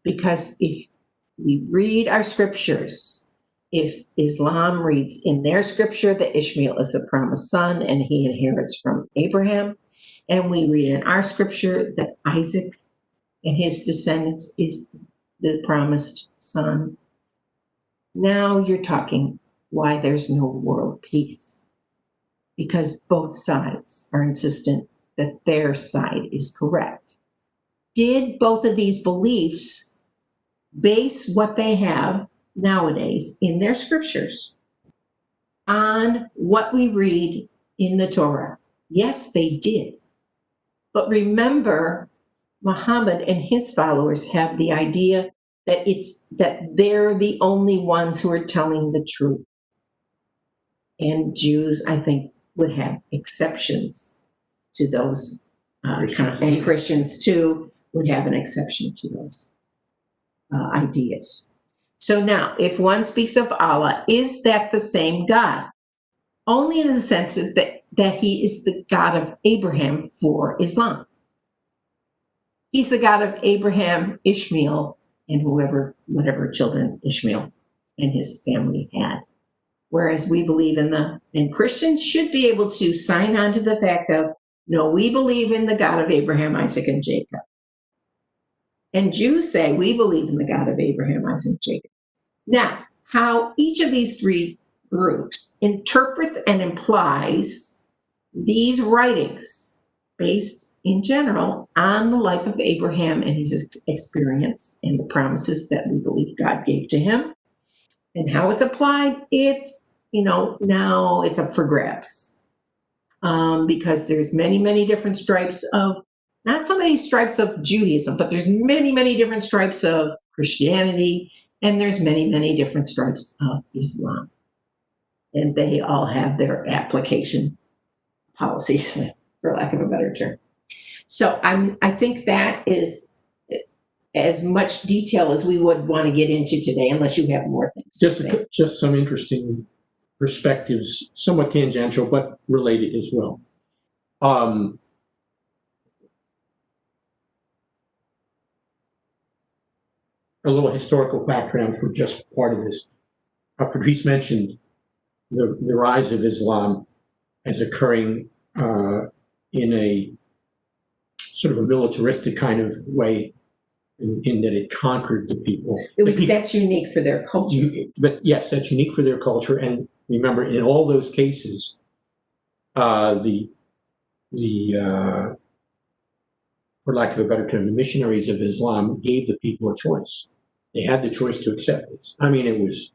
because if we read our scriptures, if Islam reads in their scripture that Ishmael is the promised son and he inherits from Abraham, and we read in our scripture that Isaac and his descendants is the promised son, now you're talking why there's no world peace. Because both sides are insistent that their side is correct. Did both of these beliefs base what they have nowadays in their scriptures on what we read in the Torah? Yes, they did. But remember, Muhammad and his followers have the idea that they're the only ones who are telling the truth. And Jews, I think, would have exceptions to those, and Christians too would have an exception to those ideas. So now, if one speaks of Allah, is that the same God? Only in the sense that he is the God of Abraham for Islam. He's the God of Abraham, Ishmael, and whatever children Ishmael and his family had. Whereas we believe and Christians should be able to sign on to the fact of, no, we believe in the God of Abraham, Isaac, and Jacob. And Jews say, we believe in the God of Abraham, Isaac, and Jacob. Now, how each of these three groups interprets and implies these writings based in general on the life of Abraham and his experience and the promises that we believe God gave to him, and how it's applied, it's, now it's up for grabs. Because there's many, many different stripes of, not so many stripes of Judaism, but there's many, many different stripes of Christianity, and there's many, many different stripes of Islam. And they all have their application policies, for lack of a better term. So I think that is as much detail as we would want to get into today, unless you have more things to say. Just some interesting perspectives, somewhat tangential, but related as well. A little historical background for just part of this. Patrice mentioned the rise of Islam as occurring in a sort of a militaristic kind of way, in that it conquered the people. That's unique for their culture. But yes, that's unique for their culture. And remember, in all those cases, for lack of a better term, the missionaries of Islam gave the people a choice. They had the choice to accept this. I mean, it was,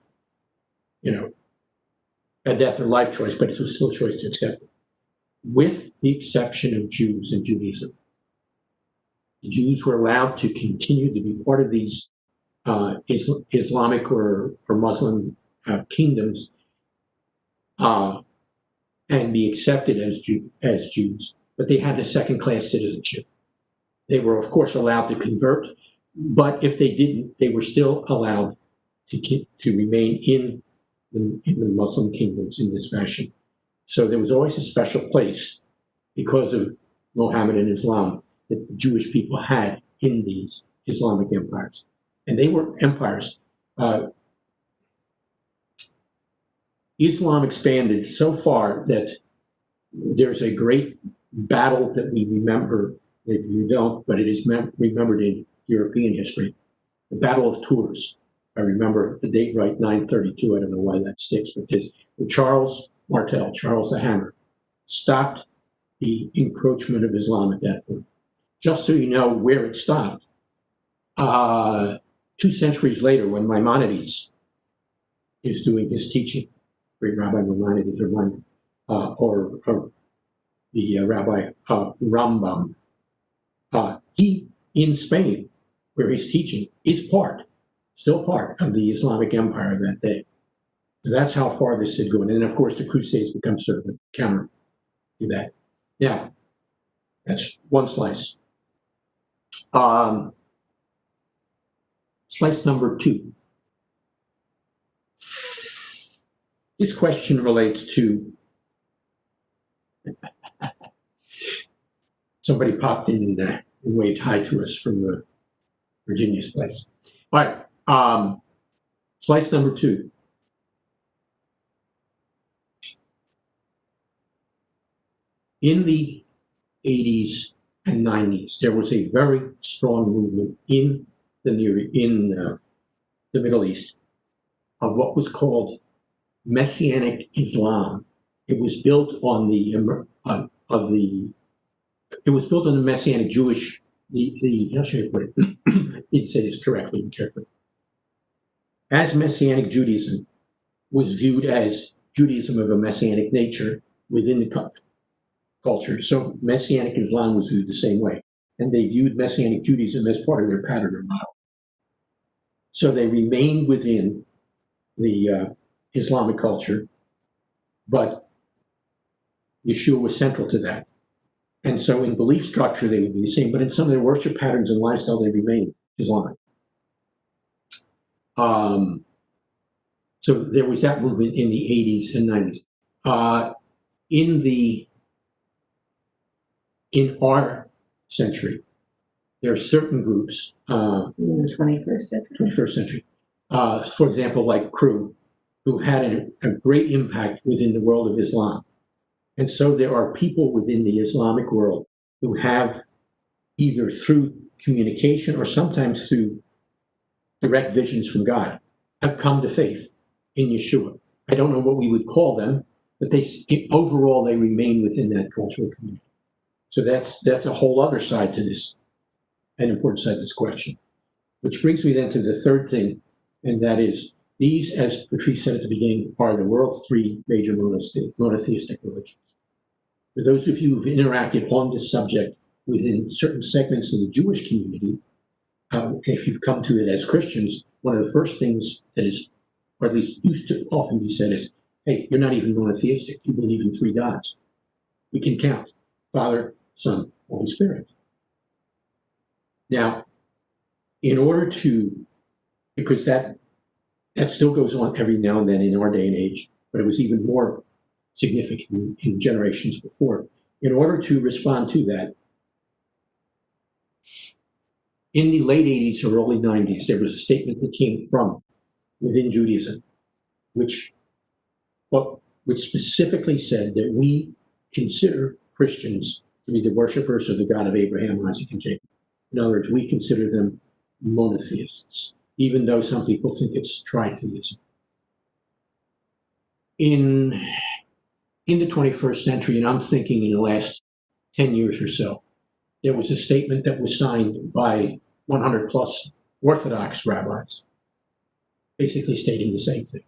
a death or life choice, but it was still a choice to accept it. With the exception of Jews and Judaism. The Jews were allowed to continue to be part of these Islamic or Muslim kingdoms and be accepted as Jews, but they had a second-class citizenship. They were, of course, allowed to convert, but if they didn't, they were still allowed to remain in the Muslim kingdoms in this fashion. So there was always a special place because of Muhammad and Islam that the Jewish people had in these Islamic empires. And they were empires. Islam expanded so far that there's a great battle that we remember, that you don't, but it is remembered in European history, the Battle of Tours, I remember the date right, 932. I don't know why that sticks, but it's Charles Martel, Charles the Hammer, stopped the encroachment of Islam at that point. Just so you know where it stopped, 2 centuries later, when Maimonides is doing his teaching, great Rabbi Maimonides, or the Rabbi Rambam, he, in Spain, where he's teaching, is still part of the Islamic Empire that day. So that's how far this had gone. And of course, the Crusades become sort of a counter to that. Now, that's one slice. Slice number 2. This question relates to somebody popped in and waved hi to us from Virginia's place. All right, slice number 2. In the 80s and 90s, there was a very strong movement in the Middle East of what was called Messianic Islam. It was built on the Messianic Jewish. How should I put it? I need to say this correctly and carefully. As Messianic Judaism was viewed as Judaism of a Messianic nature within the culture, so Messianic Islam was viewed the same way, and they viewed Messianic Judaism as part of their pattern or model. So they remained within the Islamic culture, but Yeshua was central to that. And so in belief structure, they would be the same, but in some of their worship patterns and lifestyle, they remained Islamic. So there was that movement in the 80s and 90s. In our century, there are certain groups. In the 21st century? 21st century. For example, like Crew, who had a great impact within the world of Islam. And so there are people within the Islamic world who have, either through communication or sometimes through direct visions from God, have come to faith in Yeshua. I don't know what we would call them, but overall they remain within that cultural community. So that's a whole other side to this, an important side to this question. Which brings me then to the third thing, and that is these, as Patrice said at the beginning, are the world's 3 major monotheistic religions. For those of you who've interacted on this subject within certain segments of the Jewish community, if you've come to it as Christians, one of the first things that is, or at least used to often be said is, hey, you're not even monotheistic. You believe in 3 gods. We can count: Father, Son, Holy Spirit. Now, in order to, because that still goes on every now and then in our day and age, but it was even more significant in generations before. In order to respond to that, in the late 80s or early 90s, there was a statement that came from within Judaism, which specifically said that we consider Christians to be the worshipers of the God of Abraham, Isaac, and Jacob. In other words, we consider them monotheists, even though some people think it's tritheism. In the 21st century, and I'm thinking in the last 10 years or so, there was a statement that was signed by 100 plus Orthodox rabbis, basically stating the same thing,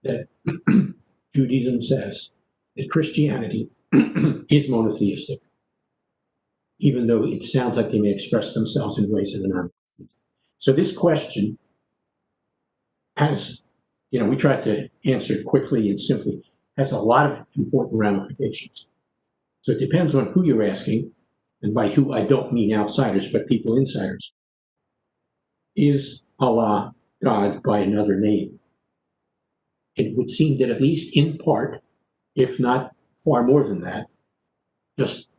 that Judaism says that Christianity is monotheistic, even though it sounds like they may express themselves in ways that are not. So this question has, we tried to answer it quickly and simply, has a lot of important ramifications. So it depends on who you're asking, and by who I don't mean outsiders, but people insiders. Is Allah God by another name? It would seem that at least in part, if not far more than that, just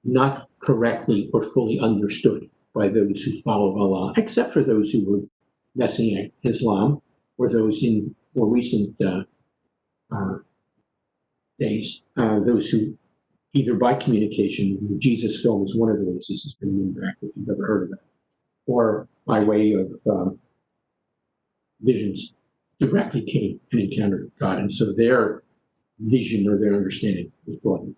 not correctly or fully understood by those who follow Allah, except for those who were Messianic Islam, or those in more recent days, those who either by communication, the Jesus film is one of the ways this has been impact, if you've ever heard of that, or by way of visions directly came and encountered God, and so their vision or their understanding was broadened.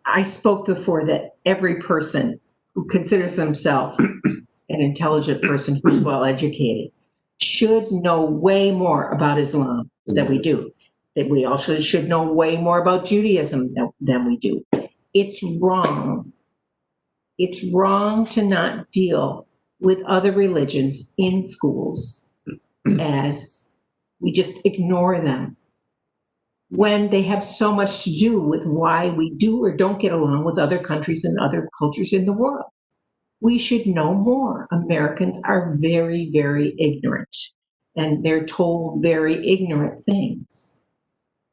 I spoke before that every person who considers themselves an intelligent person who's well educated should know way more about Islam than we do. That we also should know way more about Judaism than we do. It's wrong. It's wrong to not deal with other religions in schools as we just ignore them when they have so much to do with why we do or don't get along with other countries and other cultures in the world. We should know more. Americans are very, very ignorant, and they're told very ignorant things,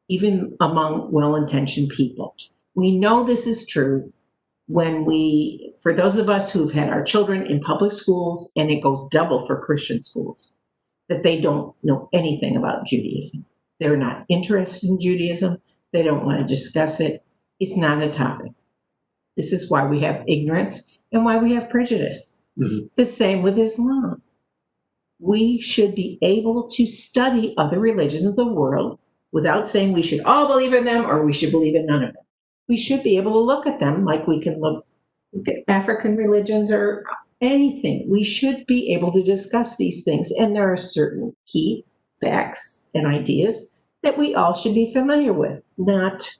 even among well-intentioned people. We know this is true when for those of us who've had our children in public schools, and it goes double for Christian schools, that they don't know anything about Judaism. They're not interested in Judaism. They don't want to discuss it. It's not a topic. This is why we have ignorance and why we have prejudice. Mm-hmm. The same with Islam. We should be able to study other religions of the world without saying we should all believe in them or we should believe in none of them. We should be able to look at them like we can look at African religions or anything. We should be able to discuss these things. And there are certain key facts and ideas that we all should be familiar with, not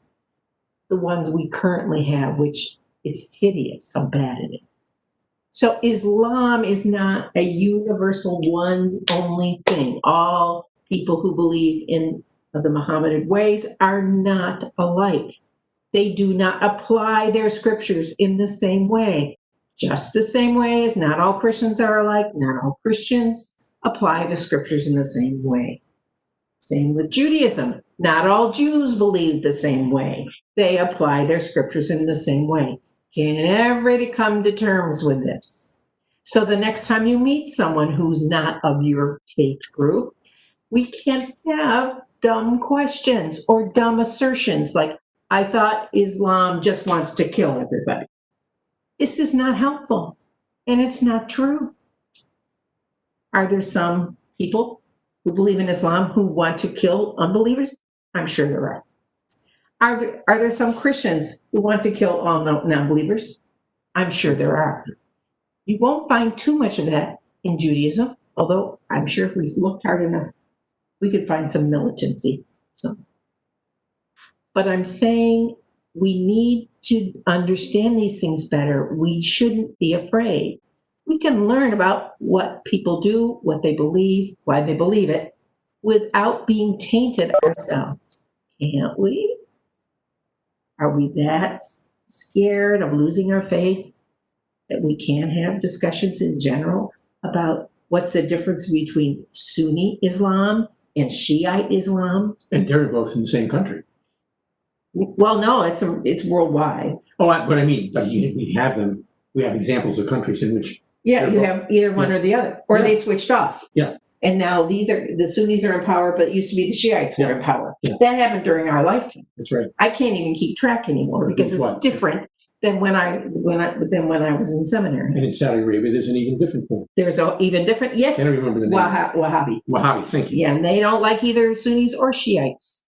the ones we currently have, which is hideous how bad it is. So Islam is not a universal one only thing. All people who believe in the Mohammedan ways are not alike. They do not apply their scriptures in the same way. Just the same way as not all Christians are alike, not all Christians apply the scriptures in the same way. Same with Judaism. Not all Jews believe the same way. They apply their scriptures in the same way. Can everybody come to terms with this? So the next time you meet someone who's not of your faith group, we can't have dumb questions or dumb assertions like, I thought Islam just wants to kill everybody. This is not helpful, and it's not true. Are there some people who believe in Islam who want to kill unbelievers? I'm sure there are. Are there some Christians who want to kill all non-believers? I'm sure there are. You won't find too much of that in Judaism, although I'm sure if we looked hard enough, we could find some militancy. But I'm saying we need to understand these things better. We shouldn't be afraid. We can learn about what people do, what they believe, why they believe it, without being tainted ourselves. Can't we? Are we that scared of losing our faith that we can't have discussions in general about what's the difference between Sunni Islam and Shiite Islam? And they're both in the same country. Well, no, it's worldwide. Oh, what I mean, but we have them. We have examples of countries in which. Yeah, you have either one or the other, or they switched off. Yeah. And now the Sunnis are in power, but it used to be the Shiites were in power. Yeah. That happened during our lifetime. That's right. I can't even keep track anymore because it's different than when I was in seminary. And in Saudi Arabia, there's an even different form. There's an even different, yes. I don't remember the name. Wahhabi. Wahhabi, thank you. Yeah, and they don't like either Sunnis or Shiites.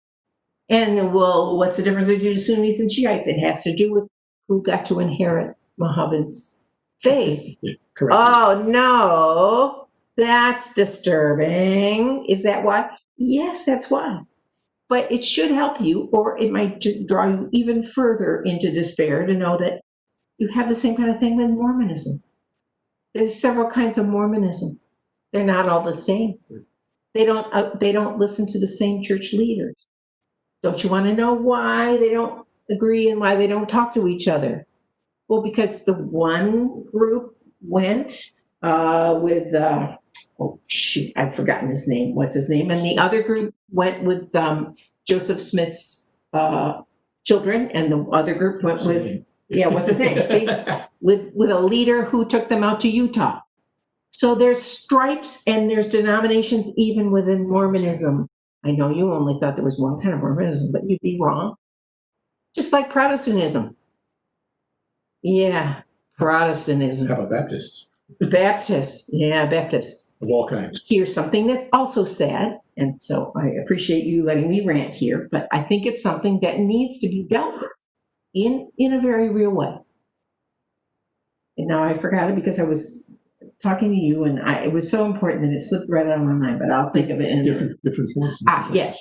And well, what's the difference between Sunnis and Shiites? It has to do with who got to inherit Muhammad's faith. Yeah, correct. Oh, no, that's disturbing. Is that why? Yes, that's why. But it should help you, or it might draw you even further into despair to know that you have the same kind of thing with Mormonism. There's several kinds of Mormonism. They're not all the same. They don't listen to the same church leaders. Don't you want to know why they don't agree and why they don't talk to each other? Well, because the one group went with, oh shoot, I've forgotten his name. What's his name? And the other group went with Joseph Smith's children, and the other group went with, yeah, what's his name? See, with a leader who took them out to Utah. So there's stripes and there's denominations even within Mormonism. I know you only thought there was one kind of Mormonism, but you'd be wrong. Just like Protestantism. Yeah, Protestantism. How about Baptists? Baptists, yeah, Baptists. of all kinds. Here's something that's also sad, and so I appreciate you letting me rant here, but I think it's something that needs to be dealt with in a very real way. And now I forgot it because I was talking to you, and it was so important that it slipped right out of my mind, but I'll think of it in Different forms. yes.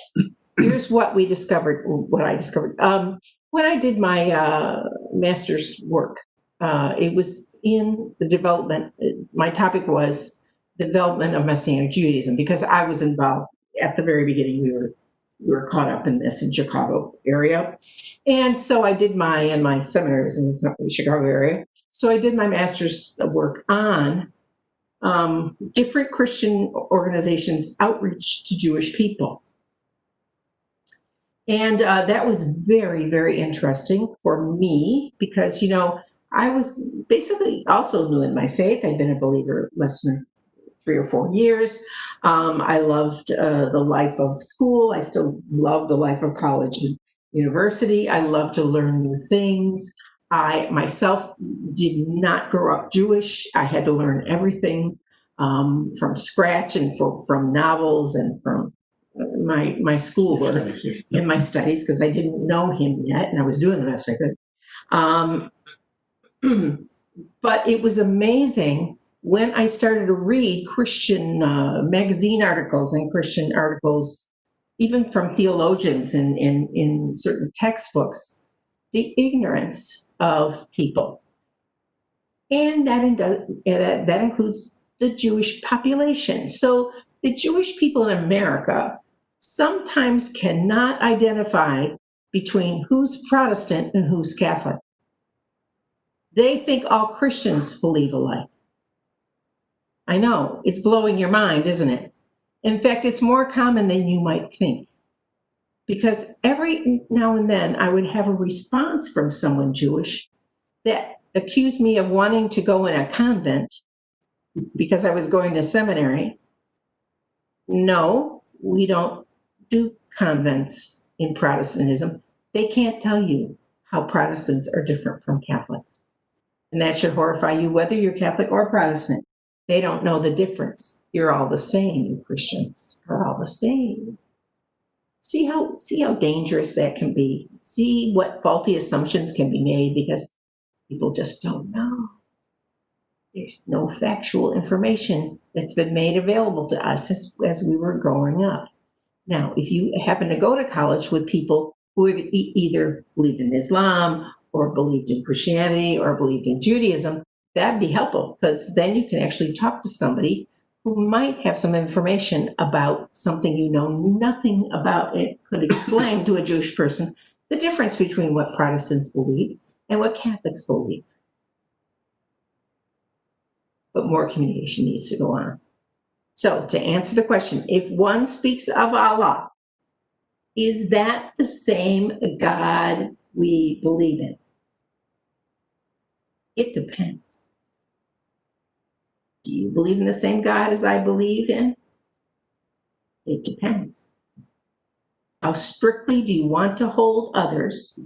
Here's what we discovered, what I discovered. When I did my master's work, it was in the development, my topic was development of Messianic Judaism, because I was involved at the very beginning. We were caught up in this in Chicago area. And so I did my seminary was in the Chicago area. So I did my master's work on different Christian organizations' outreach to Jewish people. And that was very, very interesting for me because, you know, I was basically also new in my faith. I'd been a believer less than 3 or 4 years. I loved the life of school. I still love the life of college and university. I love to learn new things. I myself did not grow up Jewish. I had to learn everything from scratch and from novels and from my schoolwork and my studies, because I didn't know him yet and I was doing the best I could. But it was amazing when I started to read Christian magazine articles and Christian articles, even from theologians in certain textbooks, the ignorance of people. And that includes the Jewish population. So the Jewish people in America sometimes cannot identify between who's Protestant and who's Catholic. They think all Christians believe alike. I know, it's blowing your mind, isn't it? In fact, it's more common than you might think. Because every now and then I would have a response from someone Jewish that accused me of wanting to go in a convent because I was going to seminary. No, we don't do convents in Protestantism. They can't tell you how Protestants are different from Catholics. And that should horrify you, whether you're Catholic or Protestant. They don't know the difference. You're all the same, you Christians are all the same. See how dangerous that can be. See what faulty assumptions can be made because people just don't know. There's no factual information that's been made available to us as we were growing up. Now, if you happen to go to college with people who either believed in Islam or believed in Christianity or believed in Judaism, that'd be helpful because then you can actually talk to somebody who might have some information about something you know nothing about. It could explain to a Jewish person the difference between what Protestants believe and what Catholics believe. But more communication needs to go on. So to answer the question, if one speaks of Allah, is that the same God we believe in? It depends. Do you believe in the same God as I believe in? It depends. How strictly do you want to hold others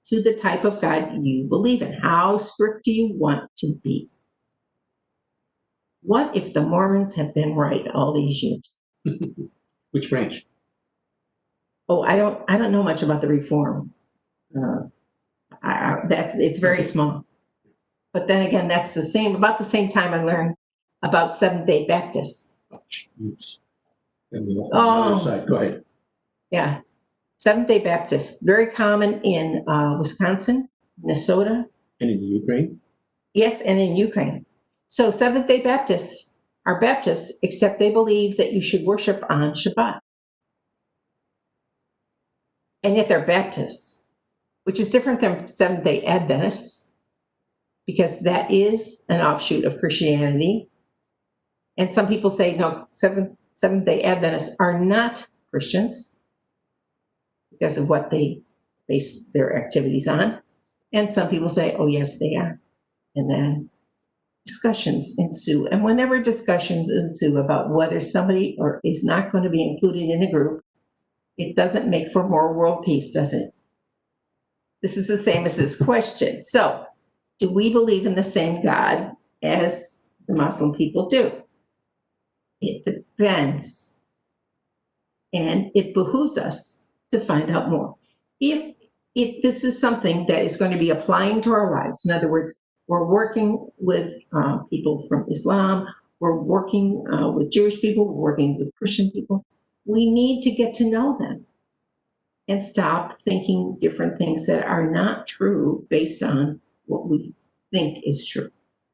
to the type of God you believe in? How strict do you want to be? What if the Mormons have been right all these years? Which branch? Oh, I don't know much about the Reform. It's very small. But then again, that's about the same time I learned about Seventh-day Baptists. Oops. And the other side. Go ahead. Yeah. Seventh-day Baptists, very common in Wisconsin, Minnesota. And in Ukraine? Yes, and in Ukraine. So Seventh-day Baptists are Baptists, except they believe that you should worship on Shabbat. And yet they're Baptists, which is different than Seventh-day Adventists, because that is an offshoot of Christianity. And some people say, no, Seventh-day Adventists are not Christians because of what they base their activities on. And some people say, oh, yes, they are. And then discussions ensue. And whenever discussions ensue about whether somebody is not going to be included in a group, it doesn't make for more world peace, does it? This is the same as this question. So, do we believe in the same God as the Muslim people do. It depends. And it behooves us to find out more. If this is something that is going to be applying to our lives, in other words, we're working with people from Islam, we're working with Jewish people, we're working with Christian people, we need to get to know them and stop thinking different things that are not true based on what we think is true.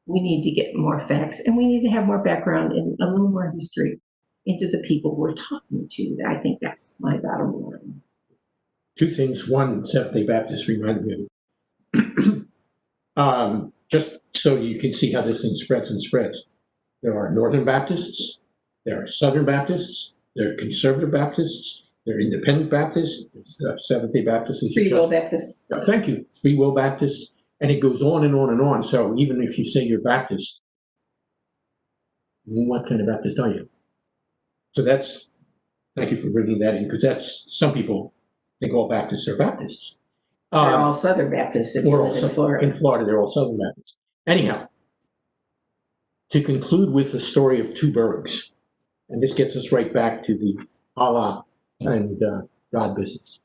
We need to get more facts, and we need to have more background and a little more history into the people we're talking to. I think that's my bottom line. Two things. One, Seventh-day Baptists reminded me of, just so you can see how this thing spreads and spreads. There are Northern Baptists, there are Southern Baptists, there are Conservative Baptists, there are Independent Baptists, Seventh-day Baptists. Free Will Baptists. Thank you. Free Will Baptists. And it goes on and on and on. So even if you say you're Baptist, what kind of Baptist are you? So thank you for bringing that in, because some people think all Baptists are Baptists. They're all Southern Baptists if you live in Florida. In Florida, they're all Southern Baptists. Anyhow, to conclude with the story of two bergs, and this gets us right back to the Allah and God business.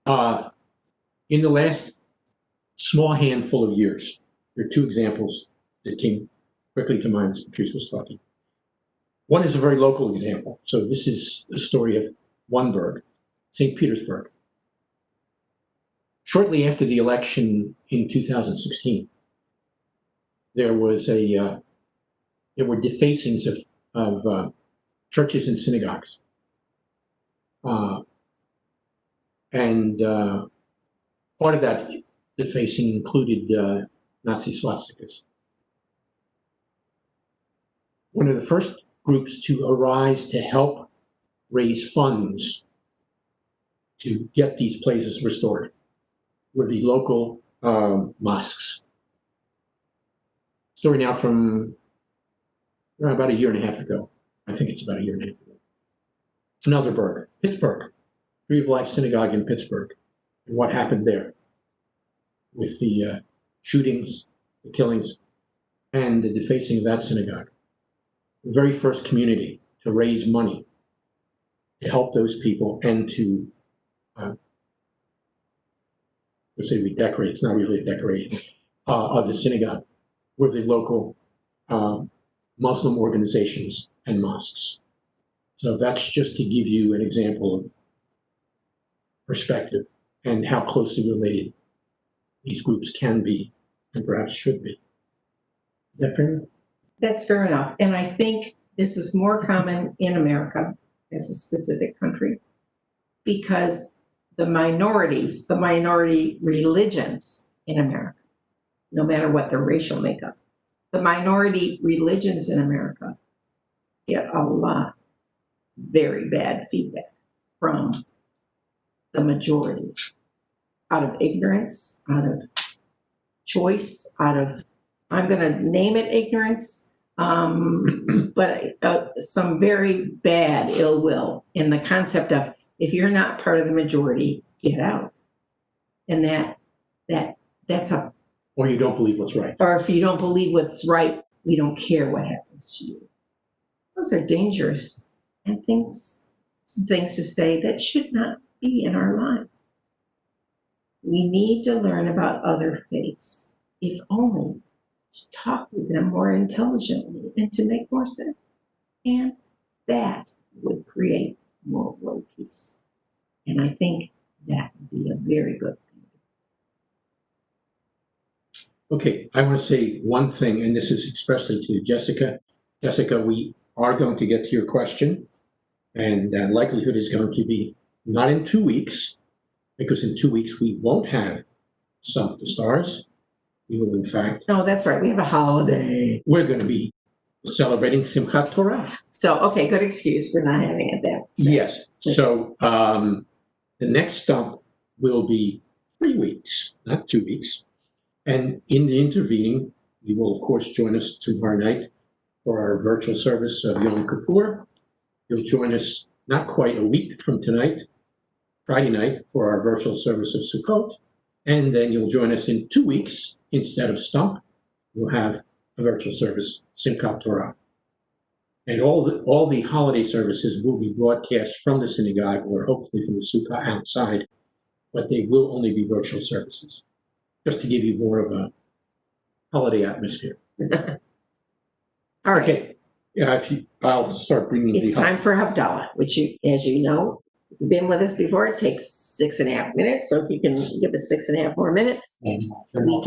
In the last small handful of years, there are two examples that came quickly to mind as Patrice was talking. One is a very local example. So this is the story of one berg, St. Petersburg. Shortly after the election in 2016, there were defacings of churches and synagogues. And part of that defacing included Nazi swastikas. One of the first groups to arise to help raise funds to get these places restored were the local mosques. Story now from about a year and a half ago. I think it's about a year and a half ago. Another berg, Pittsburgh, Tree of Life Synagogue in Pittsburgh. And what happened there with the shootings, the killings, and the defacing of that synagogue. The very first community to raise money to help those people and to let's say redecorate, it's not really a decoration, of the synagogue were the local Muslim organizations and mosques. So that's just to give you an example of perspective and how closely related these groups can be and perhaps should be. Is that fair enough? That's fair enough. And I think this is more common in America as a specific country because the minority religions in America, no matter what their racial makeup, the minority religions in America get a lot very bad feedback from the majority out of ignorance, out of choice, out of, I'm going to name it ignorance, but some very bad ill will in the concept of if you're not part of the majority, get out. And that's a, or you don't believe what's right. Or if you don't believe what's right, we don't care what happens to you. Those are dangerous and things to say that should not be in our lives. We need to learn about other faiths, if only to talk with them more intelligently and to make more sense. And that would create more world peace. And I think that would be a very good thing. Okay, I want to say one thing, and this is expressly to Jessica. Jessica, we are going to get to your question, and likelihood is going to be not in 2 weeks, because in 2 weeks we won't have Stump the Stars. We will, in fact. Oh, that's right. We have a holiday. We're going to be celebrating Simchat Torah. So, okay, good excuse for not having it there. Yes. So the next stump will be 3 weeks, not 2 weeks. And in the intervening, you will, of course, join us tomorrow night for our virtual service of Yom Kippur. You'll join us not quite a week from tonight, Friday night, for our virtual service of Sukkot. And then you'll join us in 2 weeks instead of Stump. We'll have a virtual service, Simchat Torah. And all the holiday services will be broadcast from the synagogue or hopefully from the sukkah outside, but they will only be virtual services, just to give you more of a holiday atmosphere. All right. Okay. Yeah, I'll start bringing It's time for Havdalah, which, as you know, if you've been with us before, it takes 6.5 minutes. So if you can give us 6.5 more minutes, we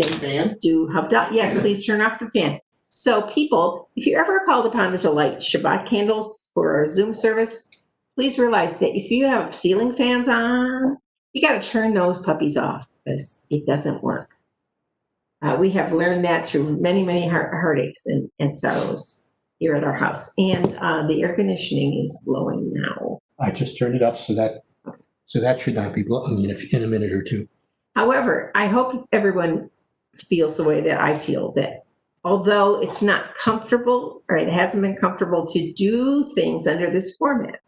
can do Havdalah. Yes, please turn off the fan. So people, if you're ever called upon to light Shabbat candles for our Zoom service, please realize that if you have ceiling fans on, you got to turn those puppies off because it doesn't work. We have learned that through many, many heartaches and sorrows here at our house. And the air conditioning is blowing now. I just turned it up so that should not be blowing in a minute or two. However, I hope everyone feels the way that I feel, that although it's not comfortable, or it hasn't been comfortable to do things under this format,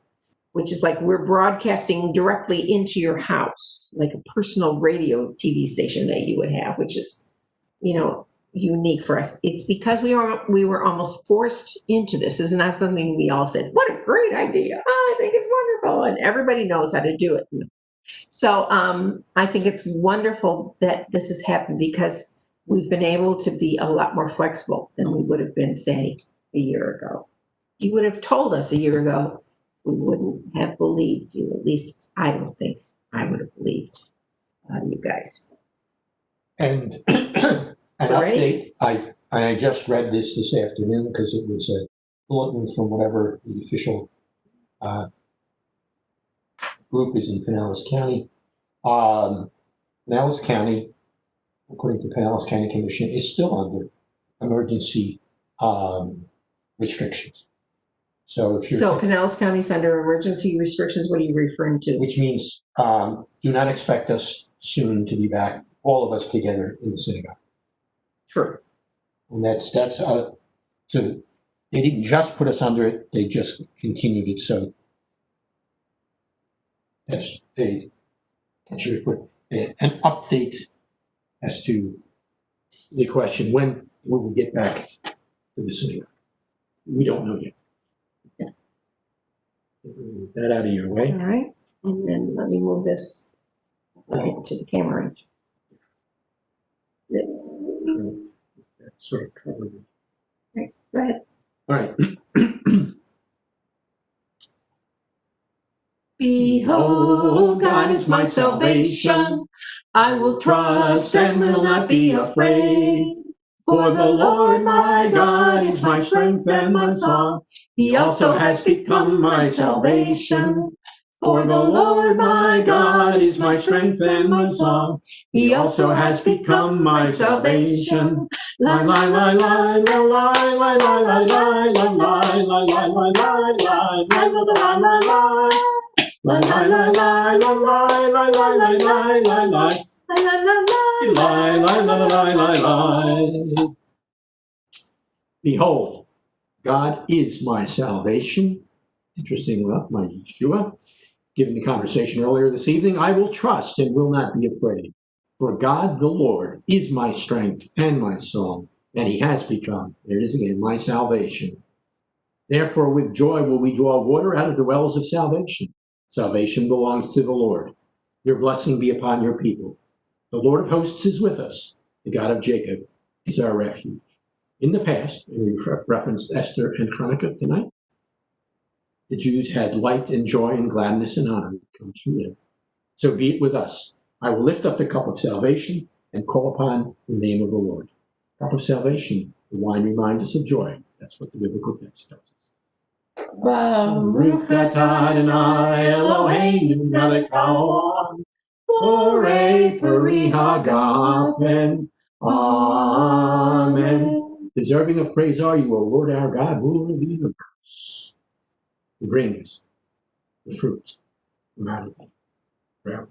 which is like we're broadcasting directly into your house, like a personal radio TV station that you would have, which is, unique for us. It's because we were almost forced into this. This is not something we all said, what a great idea. Oh, I think it's wonderful. And everybody knows how to do it. So I think it's wonderful that this has happened because we've been able to be a lot more flexible than we would have been, say, a year ago. If you would have told us a year ago, we wouldn't have believed you. At least I don't think I would have believed you guys. And an update, I just read this afternoon because it was a bulletin from whatever the official group is in Pinellas County. Pinellas County, according to Pinellas County Commission, is still under emergency restrictions. So if you're Pinellas County's under emergency restrictions, what are you referring to? Which means do not expect us soon to be back, all of us together in the synagogue. True. And that's so they didn't just put us under it, they just continued it. So that's an update as to the question, when will we get back to the synagogue? We don't know yet. Okay. Get that out of your way. All right. And then let me move this to the camera. That sort of covered it. Right. Go ahead. All right. Behold, God is my salvation. I will trust and will not be afraid. For the Lord my God is my strength and my song. He also has become my salvation. For the Lord my God is my strength and my song. He also has become my salvation. La la la la la la la la la la la la la la la la la la la la. La la la la la la la la la la la la la. Behold, God is my salvation. Interesting enough, my Yeshua. Given the conversation earlier this evening, I will trust and will not be afraid. For God the Lord is my strength and my song, and he has become, there it is again, my salvation. Therefore, with joy will we draw water out of the wells of salvation. Salvation belongs to the Lord. Your blessing be upon your people. The Lord of hosts is with us. The God of Jacob is our refuge. In the past, and we referenced Esther and Chronica tonight, the Jews had light and joy and gladness and honor that comes from them. So be it with us. I will lift up the cup of salvation and call upon the name of the Lord. Cup of salvation, the wine reminds us of joy. That's what the biblical text tells us. Baruch atah Adonai Eloheinu melech haolam, borei peri hagafen. Amen. Deserving of praise are you, O Lord our God, ruler of the universe, who brings the fruit from out of the ground.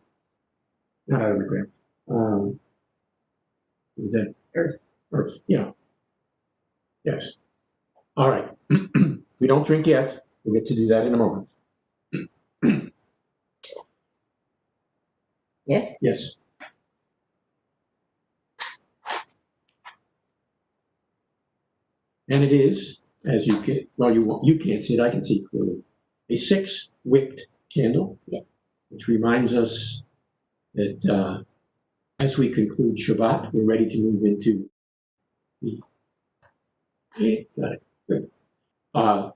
Not out of the ground. Is that earth? Earth, yeah. Yes. All right. We don't drink yet. We'll get to do that in a moment. Yes? Yes. And it is, as you can, well, you can't see it, I can see clearly, a 6-wicked candle, which reminds us that as we conclude Shabbat, we're ready to move into the, got it, good. We're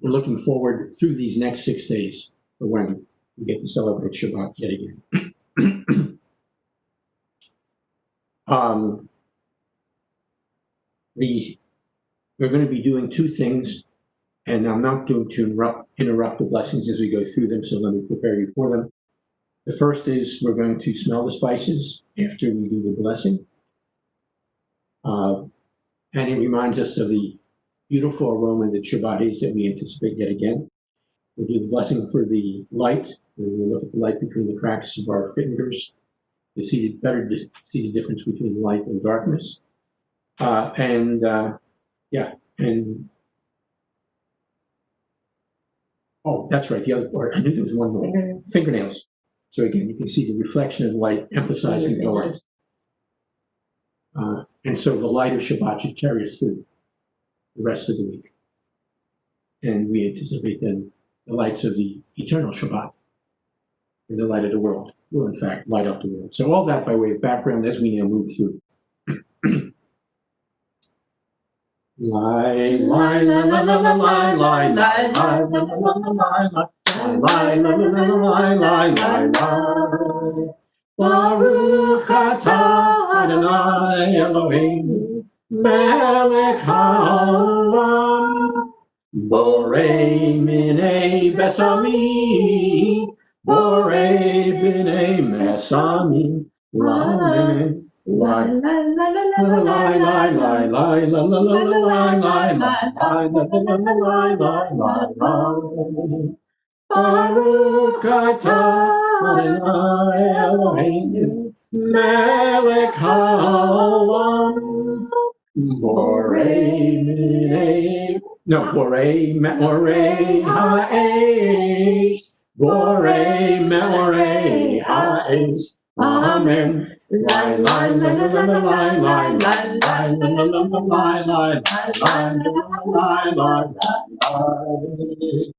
looking forward through these next 6 days for when we get to celebrate Shabbat yet again. We're going to be doing 2 things, and I'm not going to interrupt the blessings as we go through them, so let me prepare you for them. The first is we're going to smell the spices after we do the blessing. And it reminds us of the beautiful aroma that Shabbat is that we anticipate yet again. We'll do the blessing for the light. We'll look at the light between the cracks of our fingers to see the difference between light and darkness. Oh, that's right, the other part. I knew there was one more. Fingernails. So again, you can see the reflection of light emphasizing the light. And so the light of Shabbat should carry us through the rest of the week. And we anticipate then the lights of the eternal Shabbat and the light of the world will in fact light up the world. So all that by way of background as we now move through. Lie, lie, la la la la lie, lie, lie, lie, la la la la lie, lie, lie, la la la la lie, lie, lie. Baruch atah Adonai Eloheinu melech haolam borei minei besamim borei minei mesamim lamen. La la la la la la la la la la la la la la la la. Baruch atah Adonai Eloheinu melech haolam borei minei borei ha'esh borei me'orei ha'esh. Amen. Lie, lie, la la la la lie, lie, lie, lie, la la la la lie, lie, lie, lie, lie, lie.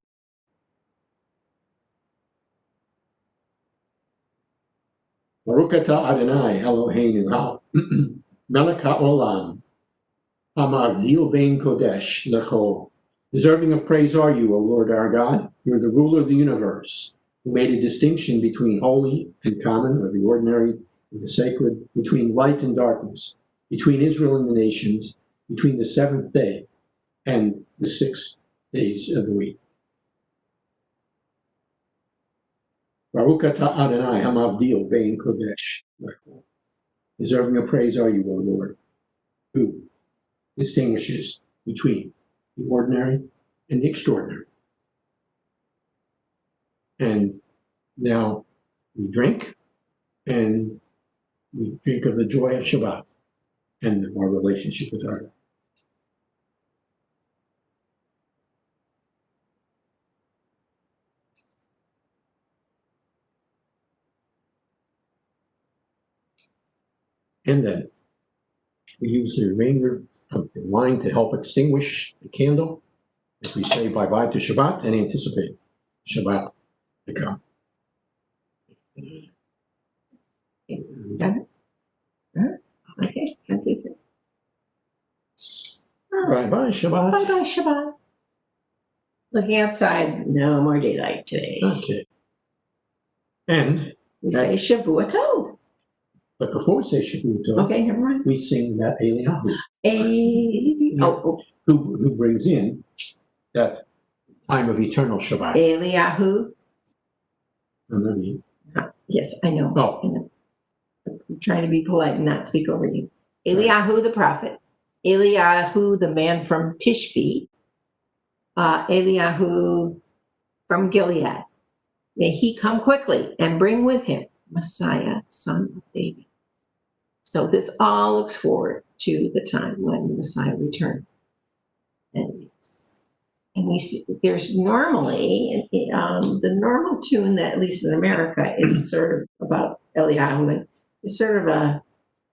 Baruch atah Adonai Eloheinu melech haolam hamavdil bein kodesh lecho. Deserving of praise are you, O Lord our God. You are the ruler of the universe, who made a distinction between holy and common, or the ordinary and the sacred, between light and darkness, between Israel and the nations, between the 7th day and the 6 days of the week. Baruch atah Adonai hamavdil bein kodesh lecho. Deserving of praise are you, O Lord, who distinguishes between the ordinary and the extraordinary. And now we drink, and we drink of the joy of Shabbat and of our relationship with our God. And then we use the remainder of the wine to help extinguish the candle as we say bye-bye to Shabbat and anticipate Shabbat to come. Okay. Bye-bye, Shabbat. Bye-bye, Shabbat. Looking outside, no more daylight today. Okay. And We say Shavua Tov. but before we say Shavua Tov, Okay, never mind. we sing that Eliyahu, Oh, who brings in that time of eternal Shabbat. Eliyahu. Remember, Yes, I know. Oh. I know. I'm trying to be polite and not speak over you. Eliyahu the prophet. Eliyahu the man from Tishbe. Eliyahu from Gilead. May he come quickly and bring with him Messiah, son of David. So this all looks forward to the time when the Messiah returns. And we see there's normally, the normal tune that, at least in America, is sort of about Eliyahu, and it's sort of a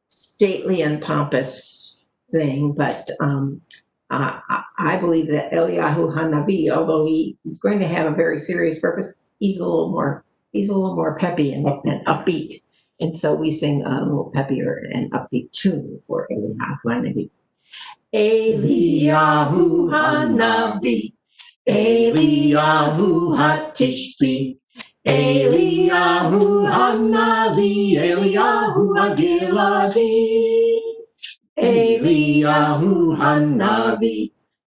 stately and pompous thing, but I believe that Eliyahu Hanavi, although he's going to have a very serious purpose, he's a little more peppy and upbeat. And so we sing a little peppier and upbeat tune for Eliyahu Hanavi. Eliyahu Hanavi, Eliyahu Hatishbi, Eliyahu Hanavi, Eliyahu Hagiladi, Eliyahu Hanavi,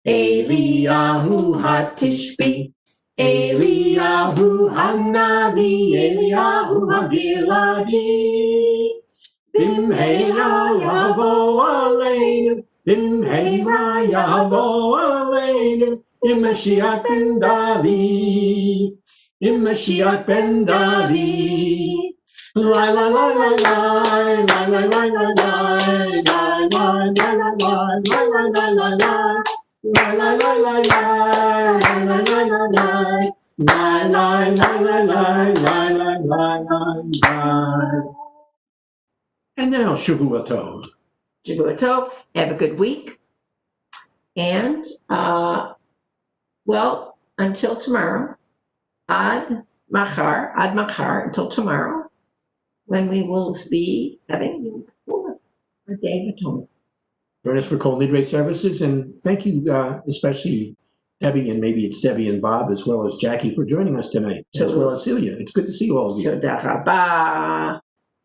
Eliyahu Hatishbi, Eliyahu Hanavi, Eliyahu Hagiladi, Bimheira Yavo Aleinu, Bimheira Yavo Aleinu, Mashiach ben David, Mashiach ben David. La la la la la la la la la la la la la la la la la. La la la la la, la la la la la, la la la la la, la la. And now Shavua Tov. Shavua Tov. Have a good week. And well, until tomorrow, ad machar, until tomorrow, when we will be having our Day of Atonement. Join us for Kol Nidre services, and thank you especially Debbie, and maybe it's Debbie and Bob, as well as Jackie, for joining us tonight, as well as Celia. It's good to see all of you. Toda rabah.